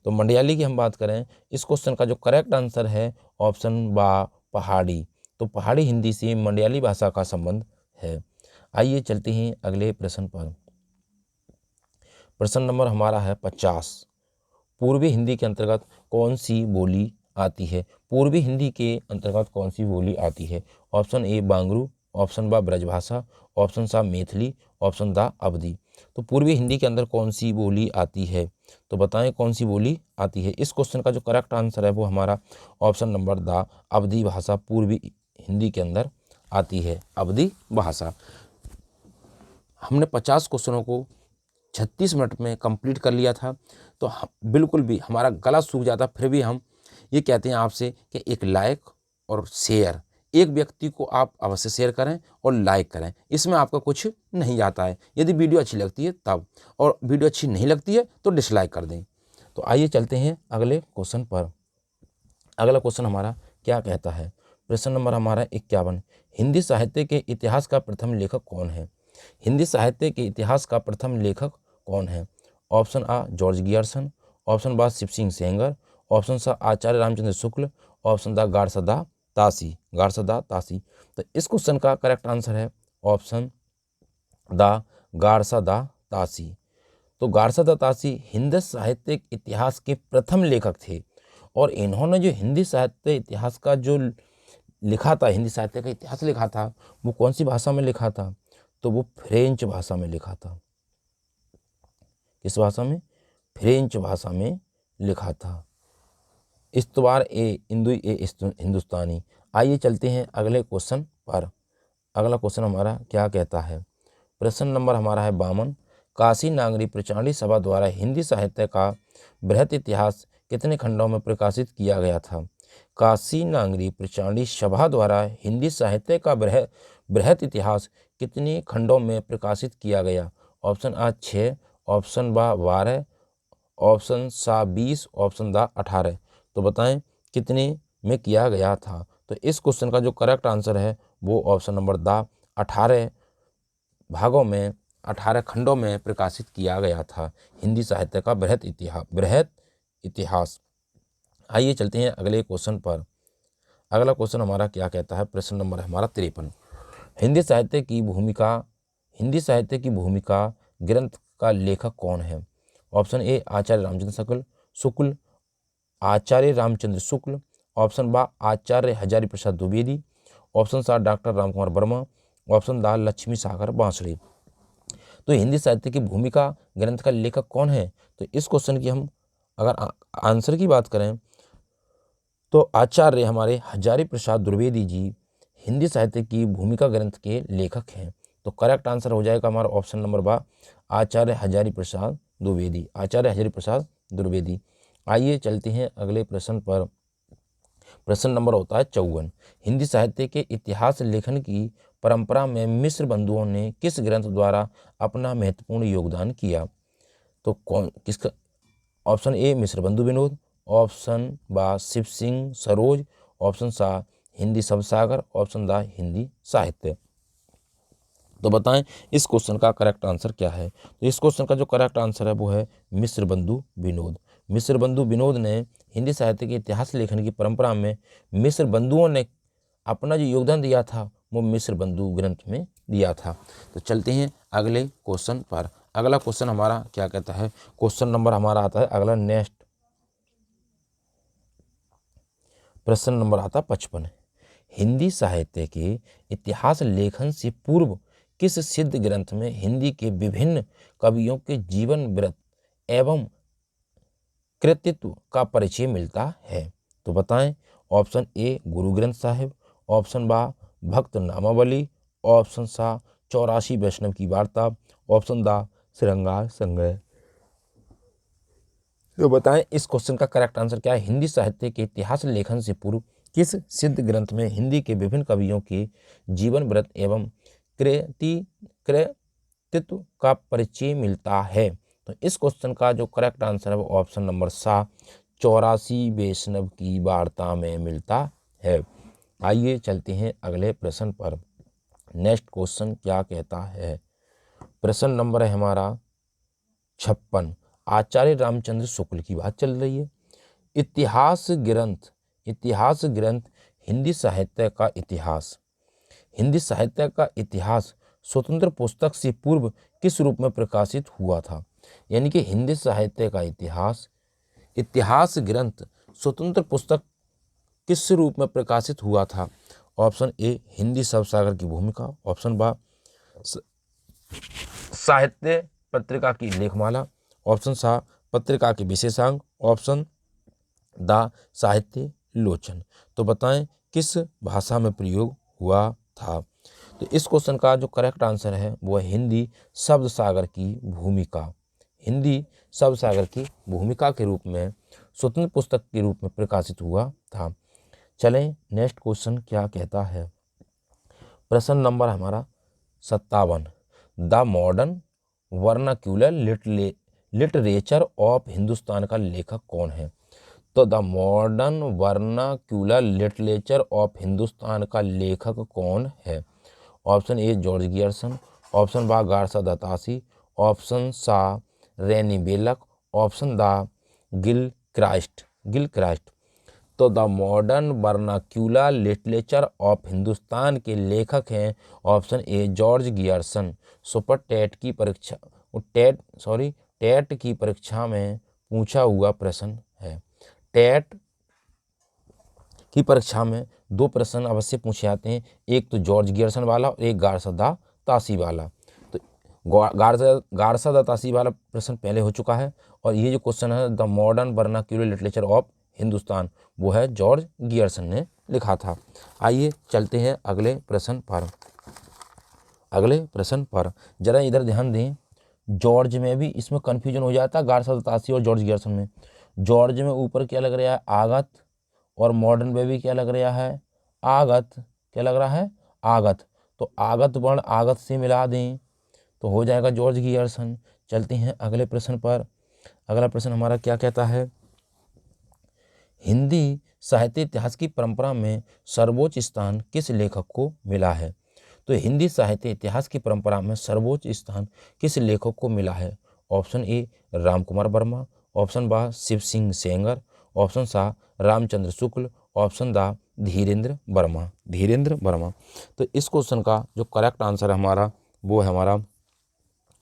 तो मंडयाली की हम बात करें, इस क्वेश्चन का जो करेक्ट आंसर है ऑप्शन बा पहाड़ी। तो पहाड़ी हिंदी से मंडयाली भाषा का संबंध है। आइए चलते हैं अगले प्रश्न पर। प्रश्न नंबर हमारा है 50, पूर्वी हिंदी के अंतर्गत कौन सी बोली आती है। पूर्वी हिंदी के अंतर्गत कौन सी बोली आती है। ऑप्शन ए बांगरू, ऑप्शन बा ब्रजभाषा, ऑप्शन सा मैथिली, ऑप्शन दा अवधी। तो पूर्वी हिंदी के अंदर कौन सी बोली आती है, तो बताएं कौन सी बोली आती है। इस क्वेश्चन का जो करेक्ट आंसर है वो हमारा ऑप्शन नंबर दा अवधी भाषा पूर्वी हिंदी के अंदर आती है, अवधी भाषा। हमने 50 क्वेश्चनों को 36 मिनट में कंप्लीट कर लिया था। तो बिल्कुल भी हमारा गला सूख जाता, फिर भी हम ये कहते हैं आपसे कि एक लाइक और शेयर, एक व्यक्ति को आप अवश्य शेयर करें और लाइक करें, इसमें आपका कुछ नहीं जाता है। यदि वीडियो अच्छी लगती है तब, और वीडियो अच्छी नहीं लगती है तो डिसलाइक कर दें। तो आइए चलते हैं अगले क्वेश्चन पर। अगला क्वेश्चन हमारा क्या कहता है, प्रश्न नंबर हमारा 51, हिंदी साहित्य के इतिहास का प्रथम लेखक कौन है। हिंदी साहित्य के इतिहास का प्रथम लेखक कौन है। ऑप्शन आ जॉर्ज गियर्सन, ऑप्शन बा शिव सिंह सेंगर, ऑप्शन सा आचार्य रामचंद्र शुक्ल, ऑप्शन दा गारसदा तासी। तो इस क्वेश्चन का करेक्ट आंसर है ऑप्शन दा गारसदा तासी। तो गारसदा तासी हिंदी साहित्य इतिहास के प्रथम लेखक थे, और इन्होंने जो हिंदी साहित्य इतिहास का जो लिखा था, हिंदी साहित्य का इतिहास लिखा था, वो कौन सी भाषा में लिखा था, तो वो फ्रेंच भाषा में लिखा था। किस भाषा में, फ्रेंच भाषा में लिखा था। इस्तवार ए इंदु ए हिंदुस्तानी। आइए चलते हैं अगले क्वेश्चन पर। अगला क्वेश्चन हमारा क्या कहता है, प्रश्न नंबर हमारा है 52, काशी नागरी प्रचारणी सभा द्वारा हिंदी साहित्य का बृहत इतिहास कितने खंडों में प्रकाशित किया गया था। काशी नागरी प्रचारणी सभा द्वारा हिंदी साहित्य का बृहत इतिहास कितने खंडों में प्रकाशित किया गया। ऑप्शन आ 6, ऑप्शन बा 12, ऑप्शन सा 20, ऑप्शन दा 18। तो बताएं कितने में किया गया था। तो इस क्वेश्चन का जो करेक्ट आंसर है वो ऑप्शन नंबर दा 18 भागों में, 18 खंडों में प्रकाशित किया गया था हिंदी साहित्य का बृहत इतिहास। आइए चलते हैं अगले क्वेश्चन पर। अगला क्वेश्चन हमारा क्या कहता है, प्रश्न नंबर हमारा 53, हिंदी साहित्य की भूमिका ग्रंथ का लेखक कौन है। ऑप्शन ए आचार्य रामचंद्र शुक्ल, ऑप्शन बा आचार्य हजारी प्रसाद द्विवेदी, ऑप्शन सा डॉक्टर रामकुमार वर्मा, ऑप्शन दा लक्ष्मी सागर बांसुरी। तो हिंदी साहित्य की भूमिका ग्रंथ का लेखक कौन है। तो इस क्वेश्चन की हम अगर आंसर की बात करें तो आचार्य हमारे हजारी प्रसाद द्विवेदी जी हिंदी साहित्य की भूमिका ग्रंथ के लेखक हैं। तो करेक्ट आंसर हो जाएगा हमारा ऑप्शन नंबर बा आचार्य हजारी प्रसाद द्विवेदी। आइए चलते हैं अगले प्रश्न पर। प्रश्न नंबर होता है 54, हिंदी साहित्य के इतिहास लेखन की परंपरा में मिश्र बंधुओं ने किस ग्रंथ द्वारा अपना महत्वपूर्ण योगदान किया। तो किसका, ऑप्शन ए मिश्र बंधु विनोद, ऑप्शन बा शिव सिंह सरोज, ऑप्शन सा हिंदी शब्द सागर, ऑप्शन द हिंदी साहित्य। तो बताएं इस क्वेश्चन का करेक्ट आंसर क्या है। तो इस क्वेश्चन का जो करेक्ट आंसर है वो है मिश्र बंधु विनोद। मिश्र बंधु विनोद ने हिंदी साहित्य के इतिहास लेखन की परंपरा में मिश्र बंधुओं ने अपना जो योगदान दिया था वो मिश्र बंधु ग्रंथ में दिया था। तो चलते हैं अगले क्वेश्चन पर। अगला क्वेश्चन हमारा क्या कहता है, क्वेश्चन नंबर हमारा आता है अगला, नेक्स्ट प्रश्न नंबर आता 55। हिंदी साहित्य के इतिहास लेखन से पूर्व किस सिद्ध ग्रंथ में हिंदी के विभिन्न कवियों के जीवन वृत्त एवं कृतित्व का परिचय मिलता है। तो बताएं, option A Guru Granth Sahib, option बा भक्त नामावली, ऑप्शन सा 84 वैष्णव की वार्ता, ऑप्शन दा श्रृंगार संग्रह। तो बताएं इस क्वेश्चन का करेक्ट आंसर क्या है। हिंदी साहित्य के इतिहास लेखन से पूर्व किस सिद्ध ग्रंथ में हिंदी के विभिन्न कवियों के जीवन वृत्त एवं कृतित्व का परिचय मिलता है। तो इस क्वेश्चन का जो करेक्ट आंसर है वो ऑप्शन नंबर सा 84 वैष्णव की वार्ता में मिलता है। आइए चलते हैं अगले प्रश्न पर। नेक्स्ट क्वेश्चन क्या कहता है, प्रश्न नंबर है हमारा 56। आचार्य रामचंद्र शुक्ल की बात चल रही है। इतिहास ग्रंथ हिंदी साहित्य का इतिहास स्वतंत्र पुस्तक से पूर्व किस रूप में प्रकाशित हुआ था। यानी कि हिंदी साहित्य का इतिहास ग्रंथ स्वतंत्र पुस्तक किस रूप में प्रकाशित हुआ था। ऑप्शन ए हिंदी शब्द सागर की भूमिका, ऑप्शन बा साहित्य पत्रिका की लेखमाला, ऑप्शन सा पत्रिका के विशेषांक, ऑप्शन द साहित्य लोचन। तो बताएं किस भाषा में प्रयोग हुआ था। तो इस क्वेश्चन का जो करेक्ट आंसर है वो है हिंदी शब्द सागर की भूमिका। हिंदी शब्द सागर की भूमिका के रूप में स्वतंत्र पुस्तक के रूप में प्रकाशित हुआ था। चलें नेक्स्ट क्वेश्चन क्या कहता है। प्रश्न नंबर हमारा 57। The modern vernacular literature of Hindustan का लेखक कौन है। तो the modern vernacular literature of Hindustan का लेखक कौन है। Option A George Grierson, option B Garcin de Tassy, option C Rene Wellek, option D Gilchrist. तो the modern vernacular literature of Hindustan के लेखक हैं option A George Grierson. Super TET की परीक्षा में पूछा हुआ प्रश्न है। टेट की परीक्षा में 2 प्रश्न अवश्य पूछे जाते हैं, एक तो जॉर्ज गियर्सन वाला और एक गार्सा दा तासी वाला। तो गार्सा दा तासी वाला प्रश्न पहले हो चुका है और ये जो क्वेश्चन है the modern vernacular literature of Hindustan वो है जॉर्ज गियर्सन ने लिखा था। आइए चलते हैं अगले प्रश्न पर। जरा इधर ध्यान दें, जॉर्ज में भी इसमें कन्फ्यूजन हो जाता है गार्सा दत्तासी और जॉर्ज गियर्सन में। जॉर्ज में ऊपर क्या लग रहा है आगत और मॉडर्न में भी क्या लग रहा है आगत। क्या लग रहा है आगत। तो आगत वर्ण आगत से मिला दें तो हो जाएगा जॉर्ज गियर्सन। चलते हैं अगले प्रश्न पर। अगला प्रश्न हमारा क्या कहता है, हिंदी साहित्य इतिहास की परंपरा में सर्वोच्च स्थान किस लेखक को मिला है। तो हिंदी साहित्य इतिहास की परंपरा में सर्वोच्च स्थान किस लेखक को मिला है। ऑप्शन ए रामकुमार वर्मा, ऑप्शन बा शिव सिंह सेंगर, ऑप्शन सा रामचंद्र शुक्ल, ऑप्शन दा धीरेन्द्र वर्मा। तो इस क्वेश्चन का जो करेक्ट आंसर है हमारा वो है हमारा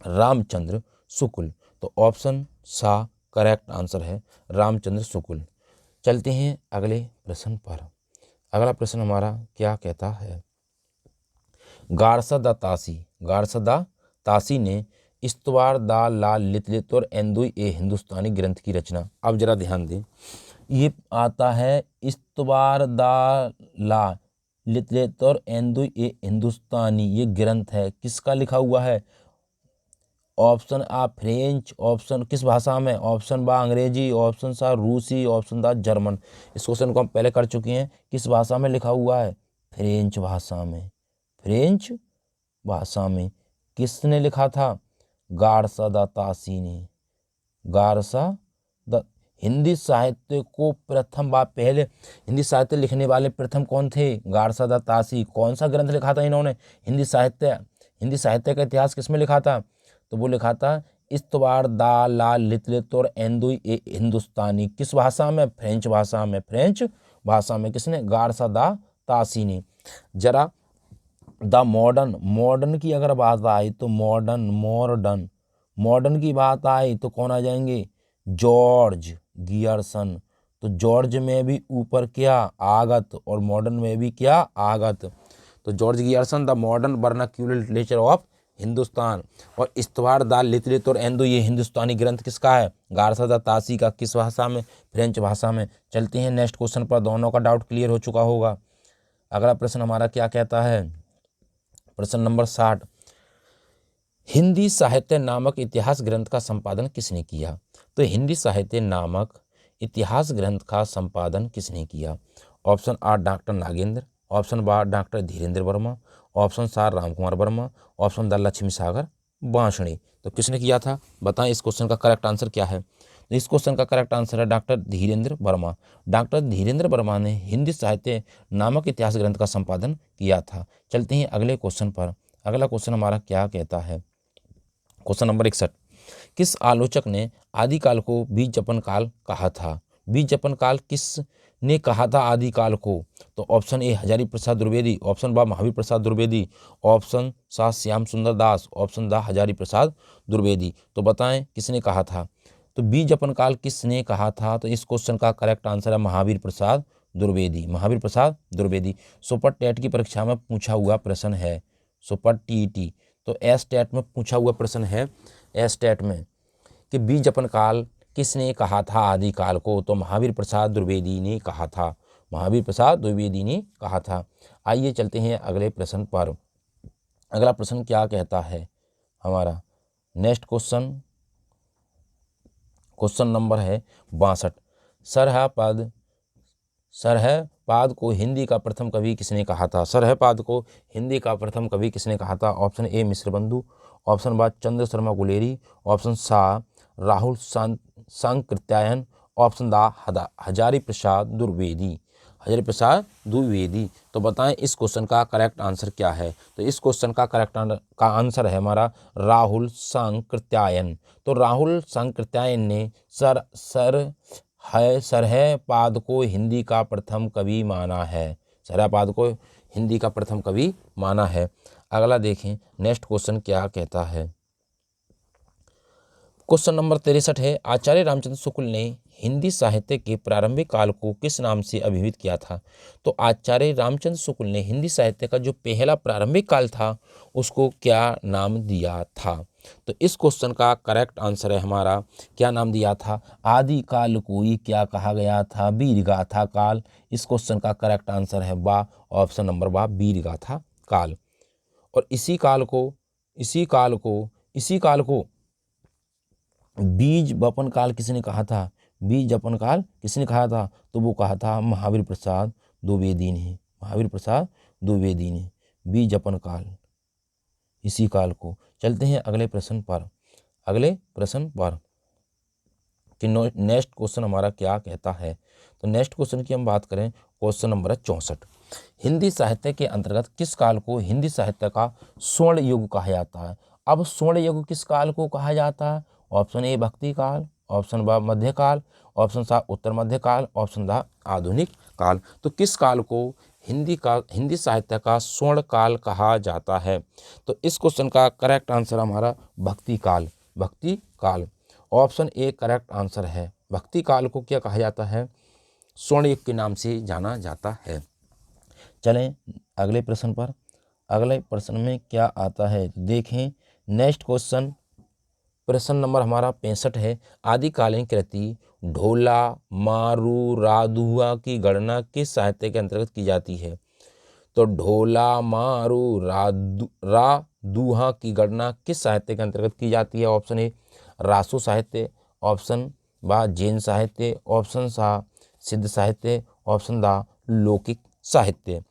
रामचंद्र शुक्ल। तो ऑप्शन सा करेक्ट आंसर है रामचंद्र शुक्ल। चलते हैं अगले प्रश्न पर। अगला प्रश्न हमारा क्या कहता है, गार्सा दा तासी ने इस्तवार दा ला लितलितुर एंदुई ए हिंदुस्तानी ग्रंथ की रचना। अब जरा ध्यान दें, ये आता है इस्तवार दा ला लितलितुर एंदुई ए हिंदुस्तानी, ये ग्रंथ है किसका लिखा हुआ है। ऑप्शन आ फ्रेंच, ऑप्शन किस भाषा में, ऑप्शन बा अंग्रेजी, ऑप्शन सा रूसी, ऑप्शन दा जर्मन। इस क्वेश्चन को हम पहले कर चुके हैं, किस भाषा में लिखा हुआ है फ्रेंच भाषा में। किसने लिखा था गार्सा दा तासी ने। हिंदी साहित्य को प्रथम बार पहले हिंदी साहित्य लिखने वाले प्रथम कौन थे? गारसादा तासी। कौन सा ग्रंथ लिखा था इन्होंने? हिंदी साहित्य का इतिहास किसमें लिखा था? तो वो लिखा था इस्तवार दा ला लितलितुर एंदुई ए हिंदुस्तानी। किस भाषा में? फ्रेंच भाषा में। फ्रेंच भाषा में। किसने? गारसादा तासी ने। जरा द मॉडर्न की अगर बात आई तो मॉडर्न की बात आई तो कौन आ जाएंगे? George Gierson. तो जॉर्ज में भी ऊपर क्या? आगत, और मॉडर्न में भी क्या? आगत। तो George Gierson the modern vernacular literature of Hindustan. और इस्तवार द लितलितुर एंदो ये हिंदुस्तानी ग्रंथ किसका है? गारसादा तासी का। किस भाषा में? फ्रेंच भाषा में। चलते हैं नेक्स्ट क्वेश्चन पर। दोनों का डाउट क्लियर हो चुका होगा। अगला प्रश्न हमारा क्या कहता है? प्रश्न नंबर 60। हिंदी साहित्य नामक इतिहास ग्रंथ का संपादन किसने किया? तो हिंदी साहित्य नामक इतिहास ग्रंथ का संपादन किसने किया? ऑप्शन आ डॉक्टर नागेंद्र, ऑप्शन बा डॉक्टर धीरेन्द्र वर्मा, ऑप्शन सा रामकुमार वर्मा, ऑप्शन द लक्ष्मी सागर बांसणी। तो किसने किया था? बताएं इस क्वेश्चन का करेक्ट आंसर क्या है? तो इस क्वेश्चन का करेक्ट आंसर है डॉक्टर धीरेन्द्र वर्मा। डॉक्टर धीरेन्द्र वर्मा ने हिंदी साहित्य नामक इतिहास ग्रंथ का संपादन किया था। चलते हैं अगले क्वेश्चन पर। अगला क्वेश्चन हमारा क्या कहता है? Question number 61। किस आलोचक ने आदिकाल को बीजपन काल कहा था? बीजपन काल किस ने कहा था आदिकाल को? तो option A Hazari Prasad Dwivedi, option बा महावीर प्रसाद द्विवेदी, ऑप्शन सा श्याम सुंदर दास, ऑप्शन दा हजारी प्रसाद द्विवेदी। तो बताएं किसने कहा था? तो बीजपन काल किसने कहा था? तो इस क्वेश्चन का करेक्ट आंसर है महावीर प्रसाद द्विवेदी। महावीर प्रसाद द्विवेदी। सुपर टेट की परीक्षा में पूछा हुआ प्रश्न है। सुपर टीटी तो एस टेट में पूछा हुआ प्रश्न है। एस टेट में कि बीजपन काल किसने कहा था आदिकाल को? तो महावीर प्रसाद द्विवेदी ने कहा था। महावीर प्रसाद द्विवेदी ने कहा था। आइए चलते हैं अगले प्रश्न पर। अगला प्रश्न क्या कहता है हमारा? नेक्स्ट क्वेश्चन, क्वेश्चन नंबर है 62। सरहपाद को हिंदी का प्रथम कवि किसने कहा था? सरहपाद को हिंदी का प्रथम कवि किसने कहा था? ऑप्शन ए मिश्र बंधु, ऑप्शन बा चंद्र शर्मा गुलेरी, ऑप्शन सा राहुल सांकृत्यायन, ऑप्शन दा हजारी प्रसाद द्विवेदी। हजारी प्रसाद द्विवेदी। तो बताएं इस क्वेश्चन का करेक्ट आंसर क्या है? तो इस क्वेश्चन का करेक्ट आंसर है हमारा राहुल सांकृत्यायन। तो राहुल सांकृत्यायन ने सरहपाद को हिंदी का प्रथम कवि माना है। सरहपाद को हिंदी का प्रथम कवि माना है। अगला देखें नेक्स्ट क्वेश्चन क्या कहता है? क्वेश्चन नंबर 63 है। आचार्य रामचंद्र शुक्ल ने हिंदी साहित्य के प्रारंभिक काल को किस नाम से अभिहित किया था? तो आचार्य रामचंद्र शुक्ल ने हिंदी साहित्य का जो पहला प्रारंभिक काल था उसको क्या नाम दिया था? तो इस क्वेश्चन का करेक्ट आंसर है हमारा, क्या नाम दिया था? आदिकाल को ही क्या कहा गया था? वीरगाथा काल। इस क्वेश्चन का करेक्ट आंसर है बा, ऑप्शन नंबर बा, वीरगाथा काल। और इसी काल को बीज बपन काल किसने कहा था? बीज बपन काल किसने कहा था? तो वो कहा था महावीर प्रसाद द्विवेदी ने। महावीर प्रसाद द्विवेदी ने बीज बपन काल, इसी काल को। चलते हैं अगले प्रश्न पर। अगले प्रश्न पर कि नेक्स्ट क्वेश्चन हमारा क्या कहता है? तो नेक्स्ट क्वेश्चन की हम बात करें, क्वेश्चन नंबर 64। हिंदी साहित्य के अंतर्गत किस काल को हिंदी साहित्य का स्वर्ण युग कहा जाता है? अब स्वर्ण युग किस काल को कहा जाता है? ऑप्शन ए भक्ति काल, ऑप्शन बा मध्यकाल, ऑप्शन सा उत्तर मध्यकाल, ऑप्शन दा आधुनिक काल। तो किस काल को हिंदी साहित्य का स्वर्ण काल कहा जाता है? तो इस क्वेश्चन का करेक्ट आंसर हमारा भक्ति काल। भक्ति काल ऑप्शन ए करेक्ट आंसर है। भक्ति काल को क्या कहा जाता है? स्वर्ण युग के नाम से जाना जाता है। चलें अगले प्रश्न पर। अगले प्रश्न में क्या आता है देखें। नेक्स्ट क्वेश्चन, प्रश्न नंबर हमारा 65 है। आदिकालीन कृति ढोला मारू राधुआ की गणना किस साहित्य के अंतर्गत की जाती है? तो ढोला मारू राधुआ की गणना किस साहित्य के अंतर्गत की जाती है? ऑप्शन ए रासो साहित्य, ऑप्शन बा जैन साहित्य, ऑप्शन सा सिद्ध साहित्य, ऑप्शन दा लौकिक साहित्य।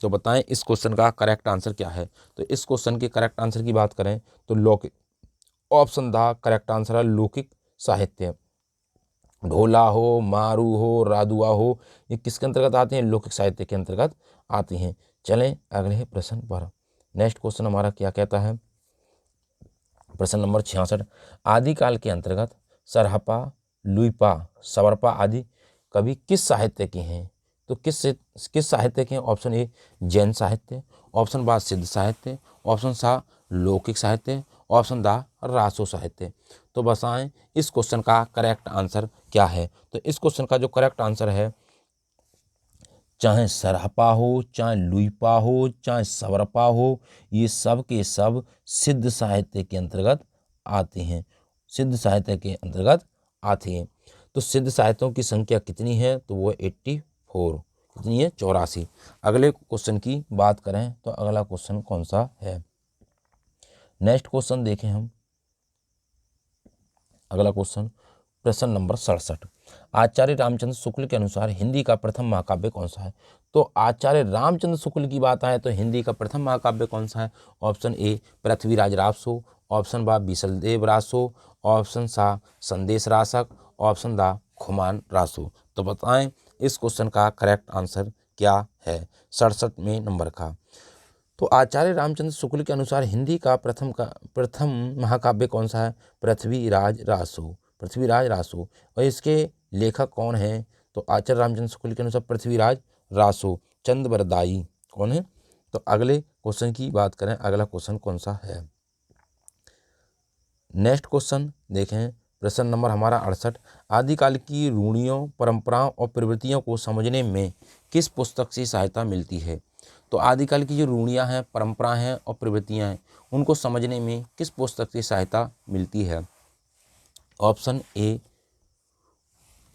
तो बताएं इस क्वेश्चन का करेक्ट आंसर क्या है? तो इस क्वेश्चन के करेक्ट आंसर की बात करें तो लौकिक, ऑप्शन दा करेक्ट आंसर है लौकिक साहित्य। ढोला हो, मारू हो, रादुआ हो, ये किसके अंतर्गत आते हैं? लौकिक साहित्य के अंतर्गत आती हैं। चलें अगले प्रश्न पर। नेक्स्ट क्वेश्चन हमारा क्या कहता है? प्रश्न नंबर 66। आदिकाल के अंतर्गत सरहपा, लुइपा, सवरपा आदि कवि किस साहित्य के हैं? तो किस साहित्य के हैं? ऑप्शन ए जैन साहित्य, ऑप्शन बा सिद्ध साहित्य, ऑप्शन सा लौकिक साहित्य, ऑप्शन दा रासो साहित्य। तो बताएं इस क्वेश्चन का करेक्ट आंसर क्या है? तो इस क्वेश्चन का जो करेक्ट आंसर है, चाहे सरहपा हो, चाहे लुइपा हो, चाहे सवरपा हो, ये सब के सब सिद्ध साहित्य के अंतर्गत आते हैं, सिद्ध साहित्य के अंतर्गत आते हैं। तो सिद्ध साहित्यों की संख्या कितनी है? तो वो 84। कितनी है? 84। अगले क्वेश्चन की बात करें तो अगला क्वेश्चन कौन सा है? नेक्स्ट क्वेश्चन देखें हम। अगला क्वेश्चन प्रश्न नंबर 67। आचार्य रामचंद्र शुक्ल के अनुसार हिंदी का प्रथम महाकाव्य कौन सा है? तो आचार्य रामचंद्र शुक्ल की बात आए तो हिंदी का प्रथम महाकाव्य कौन सा है? ऑप्शन ए पृथ्वीराज रासो, ऑप्शन बा बीसलदेव रासो, ऑप्शन सा संदेश रासक, ऑप्शन दा खुमान रासो। तो बताएं इस क्वेश्चन का करेक्ट आंसर क्या है 67 में नंबर का? तो आचार्य रामचंद्र शुक्ल के अनुसार हिंदी का प्रथम महाकाव्य कौन सा है? पृथ्वीराज रासो, पृथ्वीराज रासो। और इसके लेखक कौन हैं? तो आचार्य रामचंद्र शुक्ल के अनुसार पृथ्वीराज रासो, चंद्रवरदायी कौन है? तो अगले क्वेश्चन की बात करें, अगला क्वेश्चन कौन सा है? नेक्स्ट क्वेश्चन देखें, प्रश्न नंबर हमारा 68। आदिकाल की रूढ़ियों, परंपराओं और प्रवृत्तियों को समझने में किस पुस्तक से सहायता मिलती है? तो आदिकाल की जो रूढ़ियाँ हैं, परंपराएं हैं और प्रवृत्तियाँ हैं, उनको समझने में किस पुस्तक से सहायता मिलती है? ऑप्शन ए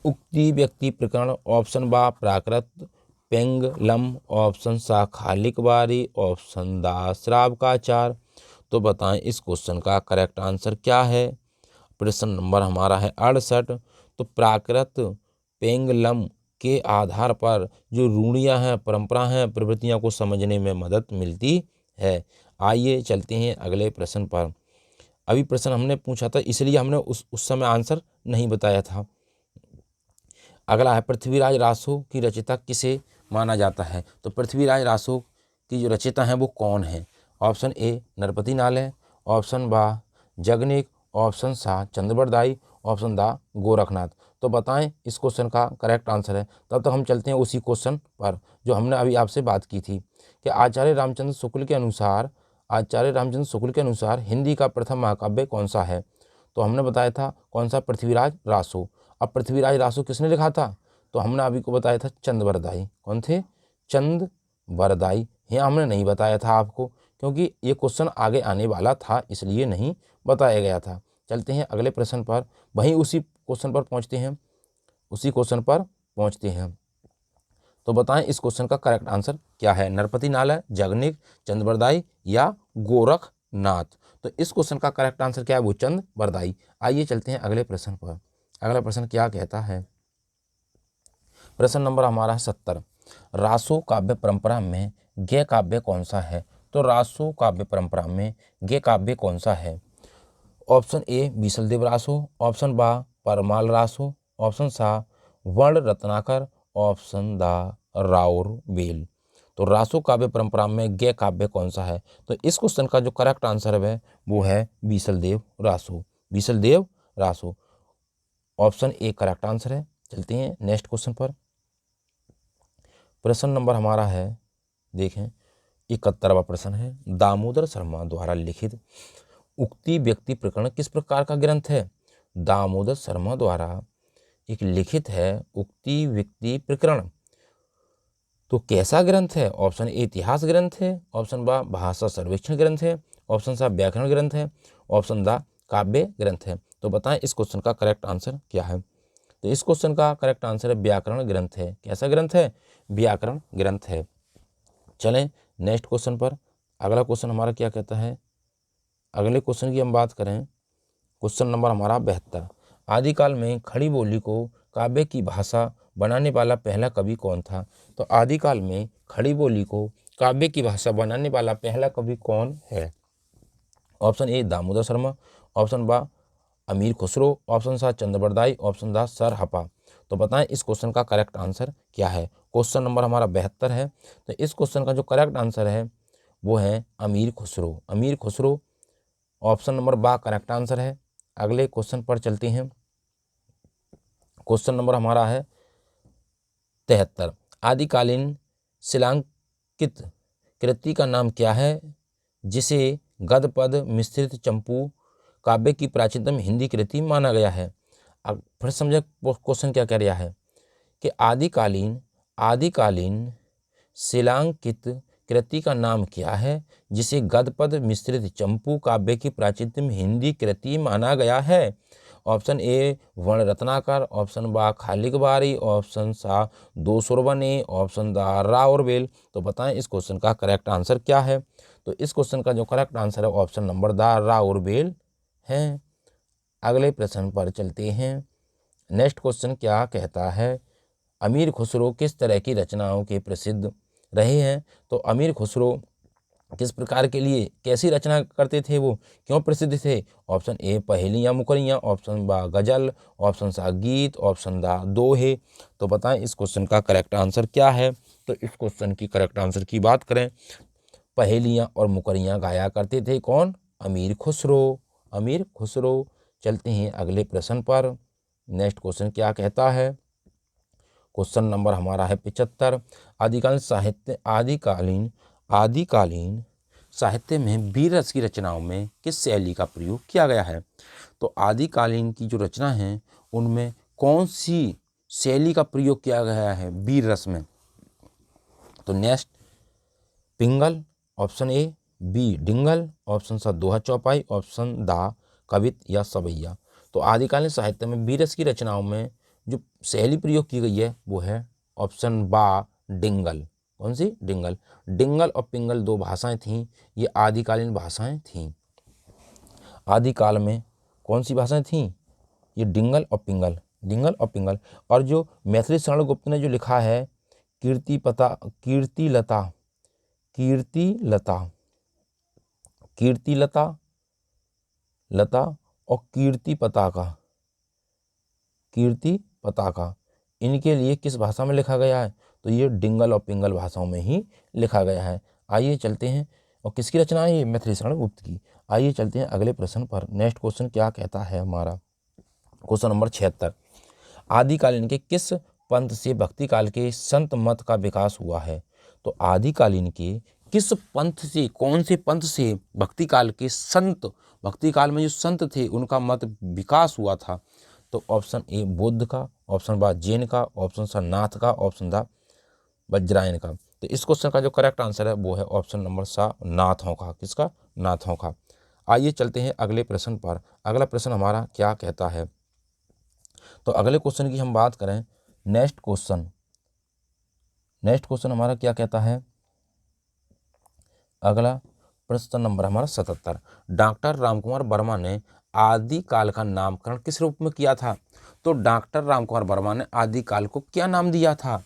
उक्ति व्यक्ति प्रकरण, ऑप्शन बा प्राकृत पेंगलम, ऑप्शन सा खालिक बारी, ऑप्शन दा श्रावकाचार। तो बताएं इस क्वेश्चन का करेक्ट आंसर क्या है? प्रश्न नंबर हमारा है 68। तो प्राकृत पेंगलम के आधार पर जो रूढ़ियाँ हैं, परंपरा हैं, प्रवृत्तियों को समझने में मदद मिलती है। आइए चलते हैं अगले प्रश्न पर। अभी प्रश्न हमने पूछा था इसलिए हमने उस समय आंसर नहीं बताया था। अगला है पृथ्वीराज रासो की रचयिता किसे माना जाता है? तो पृथ्वीराज रासो की जो रचयिता हैं वो कौन है? ऑप्शन ए नरपति नाले, ऑप्शन बा जगनिक, ऑप्शन सा चंद्रवरदायी, ऑप्शन दा गोरखनाथ। तो बताएं इस क्वेश्चन का करेक्ट आंसर है। तब तक हम चलते हैं उसी क्वेश्चन पर जो हमने अभी आपसे बात की थी कि आचार्य रामचंद्र शुक्ल के अनुसार हिंदी का प्रथम महाकाव्य कौन सा है? तो हमने बताया था कौन सा? पृथ्वीराज रासो। अब पृथ्वीराज रासो किसने लिखा था? तो हमने अभी को बताया था चंद्रवरदायी। कौन थे? चंद्रवरदायी। यहाँ हमने नहीं बताया था आपको क्योंकि ये क्वेश्चन आगे आने वाला था इसलिए नहीं बताया गया था। चलते हैं अगले प्रश्न पर, वहीं उसी क्वेश्चन पर पहुँचते हैं। तो बताएं इस क्वेश्चन का करेक्ट आंसर क्या है? नरपति नाले, जगनिक, चंद्रवरदायी या गोरखनाथ। तो इस क्वेश्चन का करेक्ट आंसर क्या है? वो चंद्रवरदायी। आइए चलते हैं अगले प्रश्न पर। अगला प्रश्न क्या कहता है? प्रश्न नंबर हमारा है 70। रासो काव्य परंपरा में गय काव्य कौन सा है? तो रासो काव्य परंपरा में गय काव्य कौन सा है? ऑप्शन ए बीसलदेव रासो, ऑप्शन बा परमाल रासो, ऑप्शन सा वर्ण रत्नाकर, ऑप्शन दा राउर बेल। तो रासो काव्य परंपरा में गय काव्य कौन सा है? तो इस क्वेश्चन का जो करेक्ट आंसर है वो है Bisaldev Raso, Bisaldev Raso. Option A correct answer है। चलते हैं नेक्स्ट क्वेश्चन पर। प्रश्न नंबर हमारा है, देखें 71वां प्रश्न है। दामोदर शर्मा द्वारा लिखित उक्ति व्यक्ति प्रकरण किस प्रकार का ग्रंथ है? दामोदर शर्मा द्वारा एक लिखित है उक्ति व्यक्ति प्रकरण, तो कैसा ग्रंथ है? ऑप्शन ए इतिहास ग्रंथ है, ऑप्शन बा भाषा सर्वेक्षण ग्रंथ है, ऑप्शन सा व्याकरण ग्रंथ है, ऑप्शन दा काव्य ग्रंथ है। तो बताएं इस क्वेश्चन का करेक्ट आंसर क्या है? तो इस क्वेश्चन का करेक्ट आंसर है व्याकरण ग्रंथ है। कैसा ग्रंथ है? व्याकरण ग्रंथ है। चलें नेक्स्ट क्वेश्चन पर। अगला क्वेश्चन हमारा क्या कहता है? अगले क्वेश्चन की हम बात करें, क्वेश्चन नंबर हमारा 72। आदिकाल में खड़ी बोली को काव्य की भाषा बनाने वाला पहला कवि कौन था? तो आदिकाल में खड़ी बोली को काव्य की भाषा बनाने वाला पहला कवि कौन है? ऑप्शन ए दामोदर शर्मा, ऑप्शन बा अमीर खुसरो, ऑप्शन सा चंद्रबरदाई, ऑप्शन दा सरहपा। तो बताएं इस क्वेश्चन का करेक्ट आंसर क्या है। क्वेश्चन नंबर हमारा 72 है। तो इस क्वेश्चन का जो करेक्ट आंसर है वो है अमीर खुसरो। अमीर खुसरो ऑप्शन नंबर बा करेक्ट आंसर है। अगले क्वेश्चन पर चलते हैं। क्वेश्चन नंबर हमारा है 73। आदिकालीन शिलांकित कृति का नाम क्या है जिसे गद्य पद मिश्रित चंपू काव्य की प्राचीनतम हिंदी कृति माना गया है। अब फिर समझे क्वेश्चन क्या कह रहा है कि आदिकालीन शिलांकित कृति का नाम क्या है जिसे गद्य पद मिश्रित चंपू काव्य की प्राचीनतम हिंदी कृति माना गया है। ऑप्शन ए वर्ण रत्नाकर, ऑप्शन बा खालिक बारी, ऑप्शन सा दो सुरबने, ऑप्शन दा राउरबेल। तो बताएं इस क्वेश्चन का करेक्ट आंसर क्या है। तो इस क्वेश्चन का जो करेक्ट आंसर है ऑप्शन नंबर दा राउरबेल है। अगले प्रश्न पर चलते हैं। नेक्स्ट क्वेश्चन क्या कहता है, अमीर खुसरो किस तरह की रचनाओं के प्रसिद्ध रहे हैं। तो अमीर खुसरो किस प्रकार के लिए कैसी रचना करते थे, वो क्यों प्रसिद्ध थे। ऑप्शन ए पहेलियाँ मुकरियाँ, ऑप्शन बा गजल, ऑप्शन सा गीत, ऑप्शन दा दोहे। तो बताएं इस क्वेश्चन का करेक्ट आंसर क्या है। तो इस क्वेश्चन की करेक्ट आंसर की बात करें, पहेलियाँ और मुकरियाँ गाया करते थे कौन, अमीर खुसरो। अमीर खुसरो। चलते हैं अगले प्रश्न पर। नेक्स्ट क्वेश्चन क्या कहता है। क्वेश्चन नंबर हमारा है 75। आदिकालीन साहित्य में वीर रस की रचनाओं में किस शैली का प्रयोग किया गया है। तो आदिकालीन की जो रचना है उनमें कौन सी शैली का प्रयोग किया गया है वीर रस में। तो next Pingal, option A B Dingal, option C दोहा चौपाई, ऑप्शन दा कवित या सवैया। तो आदिकालीन साहित्य में वीर रस की रचनाओं में जो शैली प्रयोग की गई है वो है ऑप्शन बा डिंगल। कौन सी, डिंगल। डिंगल और पिंगल दो भाषाएं थीं, ये आदिकालीन भाषाएं थीं। आदिकाल में कौन सी भाषाएं थीं, ये डिंगल और पिंगल, डिंगल और पिंगल। और जो मैथिली शरण गुप्त ने जो लिखा है लता और कीर्ति पताका, इनके लिए किस भाषा में लिखा गया है। तो ये डिंगल और पिंगल भाषाओं में ही लिखा गया है। आइए चलते हैं, और किसकी रचना है ये, मैथिली शरण गुप्त की। आइए चलते हैं अगले प्रश्न पर। नेक्स्ट क्वेश्चन क्या कहता है हमारा, क्वेश्चन नंबर 76। आदिकालीन के किस पंथ से भक्ति काल के संत मत का विकास हुआ है। तो आदिकालीन के किस पंथ से, कौन से पंथ से भक्ति काल के संत, भक्ति काल में जो संत थे उनका मत विकास हुआ था। तो ऑप्शन ए बौद्ध का, ऑप्शन बा जैन का, ऑप्शन सा नाथ का, ऑप्शन दा वज्रायन का। तो इस क्वेश्चन का जो करेक्ट आंसर है वो है ऑप्शन नंबर सा नाथों का। किसका, नाथों का। आइए चलते हैं अगले प्रश्न पर। अगला प्रश्न हमारा क्या कहता है। तो अगले क्वेश्चन की हम बात करें, नेक्स्ट क्वेश्चन हमारा क्या कहता है। अगला प्रश्न नंबर हमारा 77। डॉक्टर रामकुमार वर्मा ने आदिकाल का नामकरण किस रूप में किया था। तो डॉक्टर रामकुमार वर्मा ने आदिकाल को क्या नाम दिया था।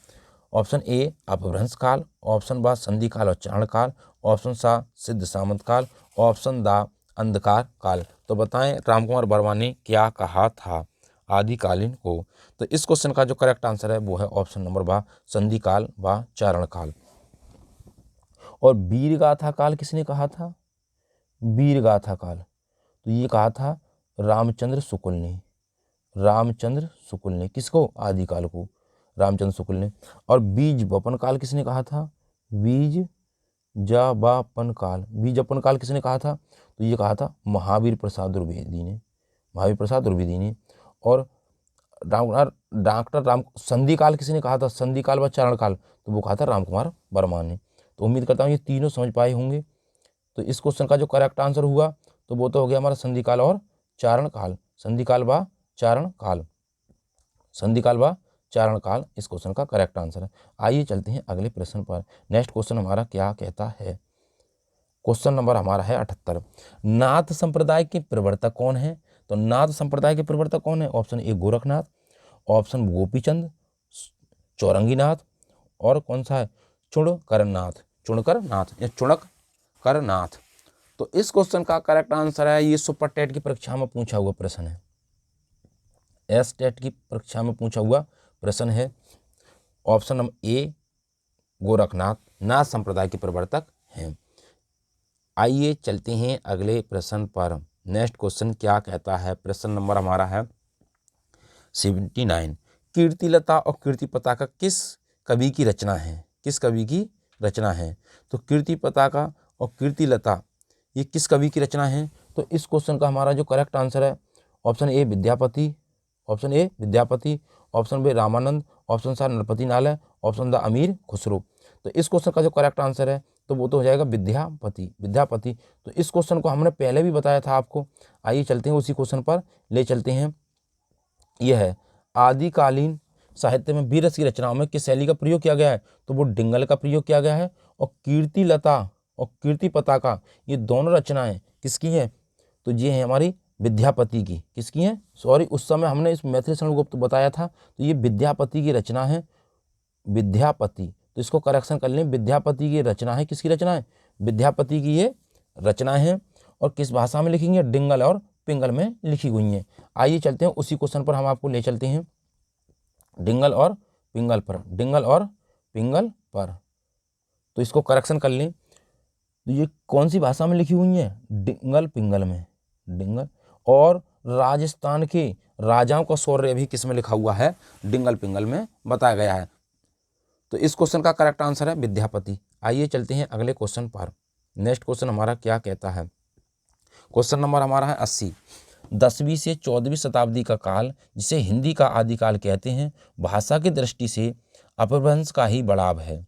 ऑप्शन ए अपभ्रंश काल, ऑप्शन बा संधि काल और चारण काल, ऑप्शन सा सिद्ध सामंत काल, ऑप्शन दा अंधकार काल। तो बताएं रामकुमार वर्मा ने क्या कहा था आदिकालीन को। तो इस क्वेश्चन का जो करेक्ट आंसर है वो है ऑप्शन नंबर बा संधि काल व चारण काल। और वीरगाथा काल किसने कहा था, वीरगाथा काल तो ये कहा था रामचंद्र शुक्ल ने, किसको, आदिकाल को, रामचंद्र शुक्ल ने। और बीज वपन काल किसने कहा था, बीज जावापन काल किसने कहा था। तो ये कहा था महावीर प्रसाद द्विवेदी ने। और डॉक्टर राम संधि काल किसने कहा था, संधि काल व चारण काल, तो वो कहा था रामकुमार वर्मा ने। तो उम्मीद करता हूँ ये तीनों समझ पाए होंगे। तो इस क्वेश्चन का जो करेक्ट आंसर हुआ तो वो तो हो गया हमारा संधि काल और चारण काल, संधि काल व चारण काल इस क्वेश्चन का करेक्ट आंसर है। आइए चलते हैं अगले प्रश्न पर। नेक्स्ट क्वेश्चन हमारा क्या कहता है। क्वेश्चन नंबर हमारा है 78। नाथ संप्रदाय के प्रवर्तक कौन है। तो नाथ संप्रदाय के प्रवर्तक कौन है। ऑप्शन ए गोरखनाथ, ऑप्शन गोपीचंद चौरंगीनाथ, और कौन सा है चुणकरनाथ। तो इस क्वेश्चन का करेक्ट आंसर है, ये सुपर टेट की परीक्षा में पूछा हुआ प्रश्न है। एस टेट की परीक्षा में पूछा हुआ प्रश्न है। ऑप्शन नंबर ए गोरखनाथ नाथ संप्रदाय के प्रवर्तक हैं। आइए चलते हैं अगले प्रश्न पर। नेक्स्ट क्वेश्चन क्या कहता है, प्रश्न नंबर हमारा है 79। कीर्तिलता और कीर्ति पताका किस कवि की रचना है? किस कवि की रचना है? तो कीर्ति पताका और कीर्तिलता ये किस कवि की रचना है? तो इस क्वेश्चन का हमारा जो करेक्ट आंसर है option A Vidyapati, option A Vidyapati, option B Ramanand, option C Narpati Nalay, option D Amir Khusro. तो इस क्वेश्चन का जो करेक्ट आंसर है तो वो तो हो जाएगा विद्यापति, विद्यापति। तो इस क्वेश्चन को हमने पहले भी बताया था आपको। आइए चलते हैं उसी क्वेश्चन पर ले चलते हैं। यह है आदिकालीन साहित्य में वीर रस की रचनाओं में किस शैली का प्रयोग किया गया है? तो वो डिंगल का प्रयोग किया गया है। और कीर्तिलता और कीर्ति पताका ये दोनों रचनाएं किसकी हैं? तो ये है हमारी विद्यापति की। किसकी हैं? सॉरी, उस समय हमने इस मैथिली शरण गुप्त बताया था, तो ये विद्यापति की रचना है, विद्यापति। तो इसको करेक्शन कर लें, विद्यापति की रचना है। किसकी रचना है? विद्यापति की ये रचना है। और किस भाषा में लिखी है? डिंगल और पिंगल में लिखी हुई हैं। आइए चलते हैं उसी क्वेश्चन पर, हम आपको ले चलते हैं डिंगल और पिंगल पर, डिंगल और पिंगल पर। तो इसको करेक्शन कर लें, तो ये कौन सी भाषा में लिखी हुई है? डिंगल पिंगल में, डिंगल। और राजस्थान के राजाओं का शौर्य भी किस में लिखा हुआ है? डिंगल पिंगल में बताया गया है। तो इस क्वेश्चन का करेक्ट आंसर है विद्यापति। आइए चलते हैं अगले क्वेश्चन पर। नेक्स्ट क्वेश्चन हमारा क्या कहता है? क्वेश्चन नंबर हमारा है 80। 10वीं से 14वीं शताब्दी का काल जिसे हिंदी का आदिकाल कहते हैं, भाषा की दृष्टि से अपभ्रंश का ही बढ़ाव है।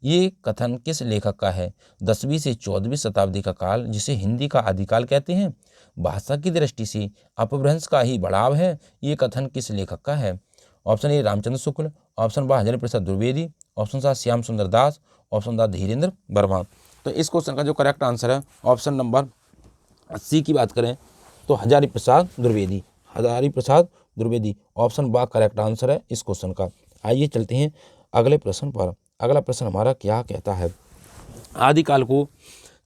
ये कथन किस लेखक का है? 10वीं से 14वीं शताब्दी का काल जिसे हिंदी का आदिकाल कहते हैं, भाषा की दृष्टि से अपभ्रंश का ही बढ़ाव है। ये कथन किस लेखक का है? Option A Ramchandra Shukla, option B Harihar Prasad Dwivedi, option C Shyam Sundar Das, option D Dhirendra Verma. तो इस क्वेश्चन का जो करेक्ट आंसर है ऑप्शन नंबर 80 की बात करें तो Hazari Prasad Dwivedi, Hazari Prasad Dwivedi option B correct answer है इस क्वेश्चन का। आइए चलते हैं अगले प्रश्न पर। अगला प्रश्न हमारा क्या कहता है? आदिकाल को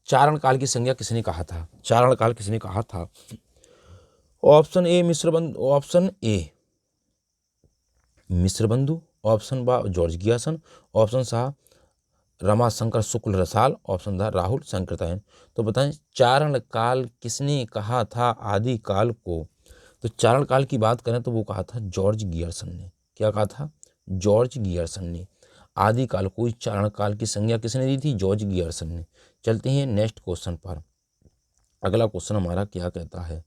चारण काल की संज्ञा किसने कहा था? चारण काल किसने कहा था? Option A Mishrabandhu, option A Mishrabandhu, option बा जॉर्ज गियासन, ऑप्शन सा रमाशंकर शुक्ल रसाल, ऑप्शन था राहुल संकृतयन। तो बताएं चारण काल किसने कहा था आदिकाल को? तो चारण काल की बात करें तो वो कहा था जॉर्ज गियर्सन ने। क्या कहा था? जॉर्ज गियर्सन ने। आदिकाल को चारण काल की संज्ञा किसने दी थी? जॉर्ज गियर्सन ने। चलते हैं नेक्स्ट क्वेश्चन पर। अगला क्वेश्चन हमारा क्या कहता है?